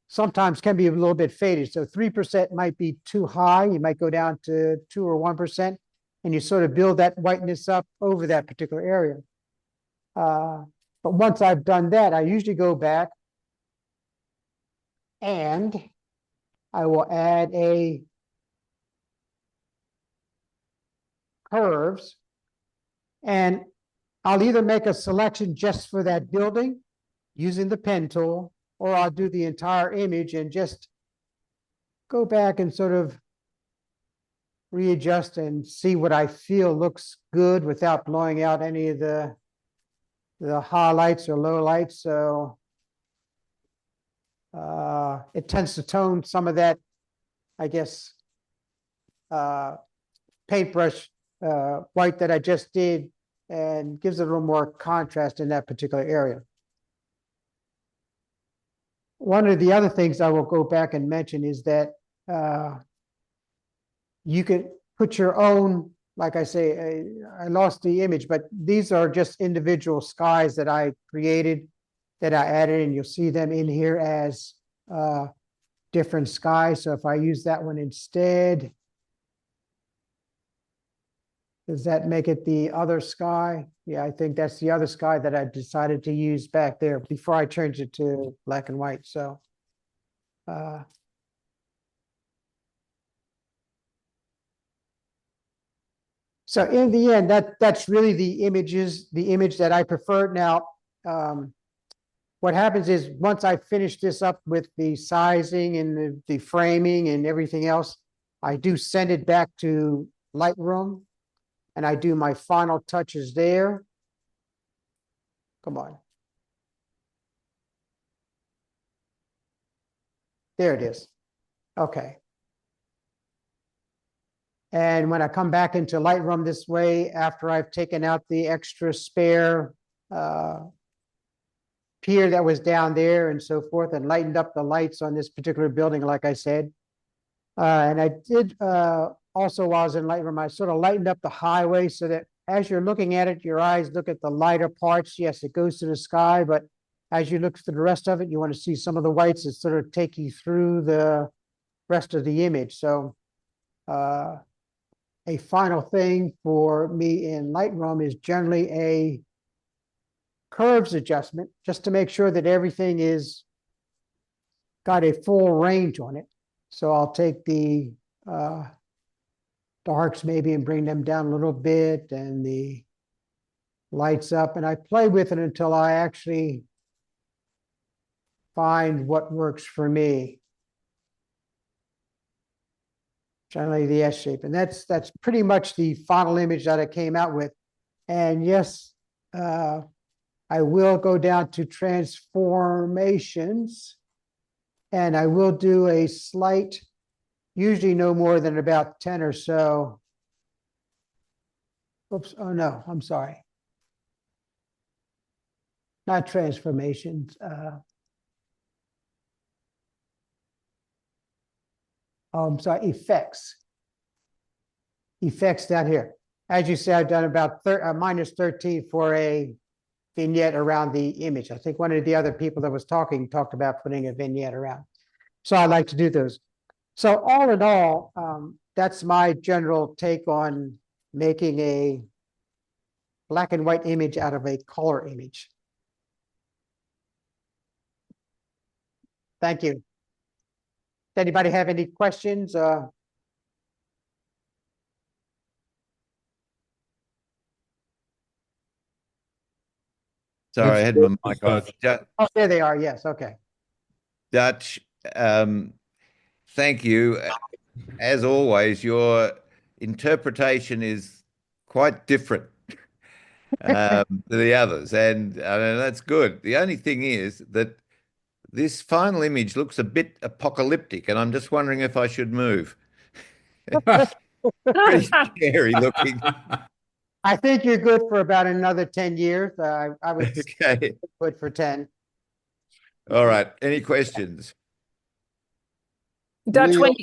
sometimes can be a little bit faded. So 3% might be too high. You might go down to 2 or 1%, and you sort of build that whiteness up over that particular area. But once I've done that, I usually go back and I will add a curves, and I'll either make a selection just for that building using the pen tool, or I'll do the entire image and just go back and sort of readjust and see what I feel looks good without blowing out any of the highlights or lowlights. So it tends to tone some of that, I guess, paintbrush white that I just did, and gives it a little more contrast in that particular area. One of the other things I will go back and mention is that you can put your own, like I say, I lost the image, but these are just individual skies that I created, that I added, and you'll see them in here as different skies. So if I use that one instead, does that make it the other sky? Yeah, I think that's the other sky that I decided to use back there before I changed it to black and white. So so in the end, that's really the image that I prefer. Now, what happens is once I finish this up with the sizing and the framing and everything else, I do send it back to Lightroom, and I do my final touches there. Come on. There it is. Okay. And when I come back into Lightroom this way, after I've taken out the extra spare pier that was down there and so forth, and lightened up the lights on this particular building, like I said. And I did also, while I was in Lightroom, I sort of lightened up the highway so that as you're looking at it, your eyes look at the lighter parts. Yes, it goes to the sky, but as you look through the rest of it, you want to see some of the whites that sort of take you through the rest of the image. So a final thing for me in Lightroom is generally a curves adjustment, just to make sure that everything is got a full range on it. So I'll take the darks maybe and bring them down a little bit, and the lights up, and I play with it until I actually find what works for me. Generally the S shape, and that's pretty much the final image that I came out with. And yes, I will go down to transformations, and I will do a slight, usually no more than about 10 or so. Oops, oh no, I'm sorry. Not transformations. I'm sorry, effects. Effects down here. As you say, I've done about minus 13 for a vignette around the image. I think one of the other people that was talking talked about putting a vignette around. So I like to do those. So all in all, that's my general take on making a black and white image out of a color image. Thank you. Does anybody have any questions? Sorry, I had my mic off. Oh, there they are. Yes. Okay. Dutch, thank you. As always, your interpretation is quite different to the others, and that's good. The only thing is that this final image looks a bit apocalyptic, and I'm just wondering if I should move. Pretty scary looking. I think you're good for about another 10 years. I would Okay. good for 10. All right. Any questions? Dutch, when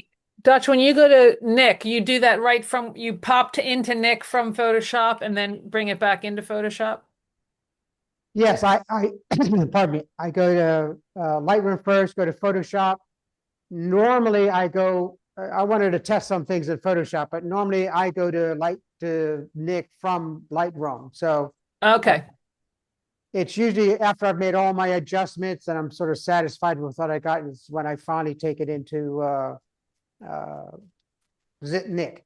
you go to Nick, you do that right from, you pop into Nick from Photoshop and then bring it back into Photoshop? Yes, I pardon me. I go to Lightroom first, go to Photoshop. Normally I go, I wanted to test some things in Photoshop, but normally I go to Nick from Lightroom. So okay. It's usually after I've made all my adjustments and I'm sort of satisfied with what I got is when I finally take it into Nick.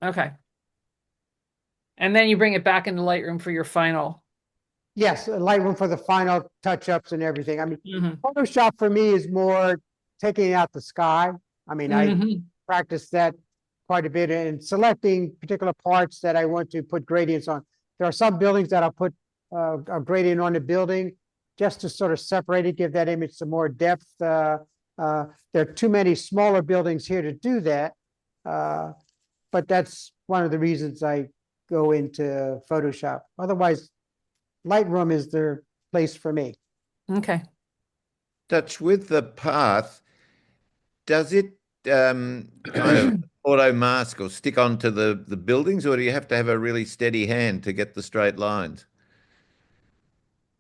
Okay. And then you bring it back into Lightroom for your final. Yes, Lightroom for the final touch-ups and everything. I mean, Mhm. Photoshop for me is more taking out the sky. I mean, I Mhm. practice that quite a bit and selecting particular parts that I want to put gradients on. There are some buildings that I'll put a gradient on the building just to sort of separate it, give that image some more depth. There are too many smaller buildings here to do that. But that's one of the reasons I go into Photoshop. Otherwise, Lightroom is the place for me. Okay. Dutch, with the path, does it kind of auto mask or stick onto the buildings, or do you have to have a really steady hand to get the straight lines?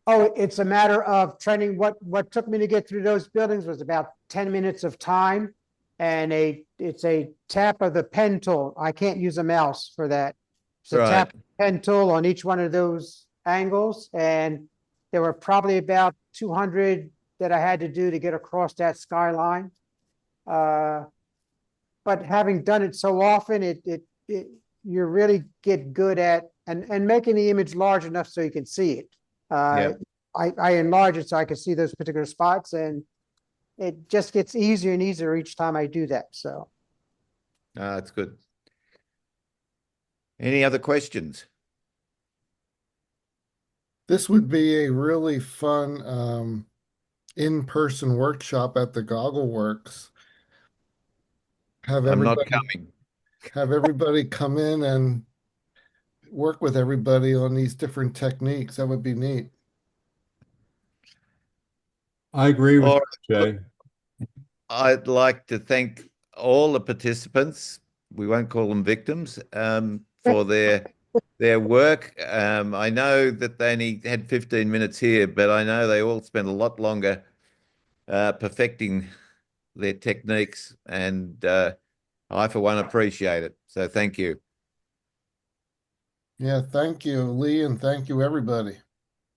Oh, it's a matter of training. What took me to get through those buildings was about 10 minutes of time, and it's a tap of the pen tool. I can't use a mouse for that. It's a Right. tap of the pen tool on each one of those angles, and there were probably about 200 that I had to do to get across that skyline. But having done it so often, you really get good at and making the image large enough so you can see it. Yeah. I enlarge it so I can see those particular spots, and it just gets easier and easier each time I do that. So That's good. Any other questions? This would be a really fun in-person workshop at the Goggle Works. Have I'm not everybody coming. have everybody come in and work with everybody on these different techniques. That would be neat. I agree with All you, right. Jay. I'd like to thank all the participants. We won't call them victims, for their work. I know that they only had 15 minutes here, but I know they all spent a lot longer perfecting their techniques, and I, for one, appreciate it. So thank you. Yeah, thank you, Leigh, and thank you, everybody.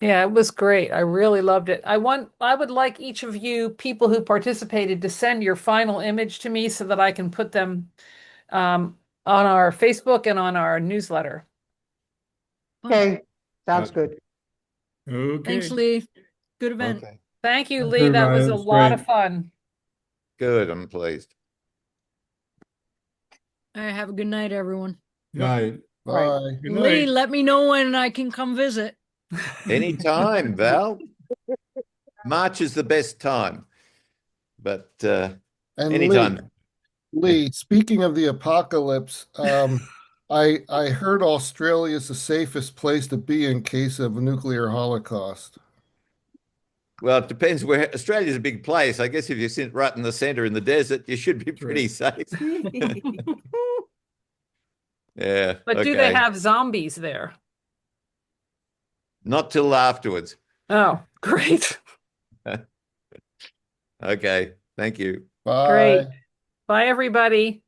Yeah, it was great. I really loved it. I would like each of you people who participated to send your final image to me so that I can put them on our Facebook and on our newsletter. okay, sounds good. Thanks, Okay. Leigh. Good event. Okay. Thank you, Thanks, Leigh. That everybody. was That a was lot great. of fun. Good. I'm pleased. All right, have a good night, everyone. Night. Bye. Good Lee, night. let me know when I can come visit. Anytime, Val. March is the best time, but And anytime. Leigh, speaking of the apocalypse, I heard Australia is the safest place to be in case of a nuclear holocaust. Well, it depends where. Australia's a big place. I guess if you sit right in the center in the desert, you should be pretty safe. Yeah. But do they Okay. have zombies there? Not till afterwards. Oh, great. Okay. Thank you. Bye. Great. Bye, everybody.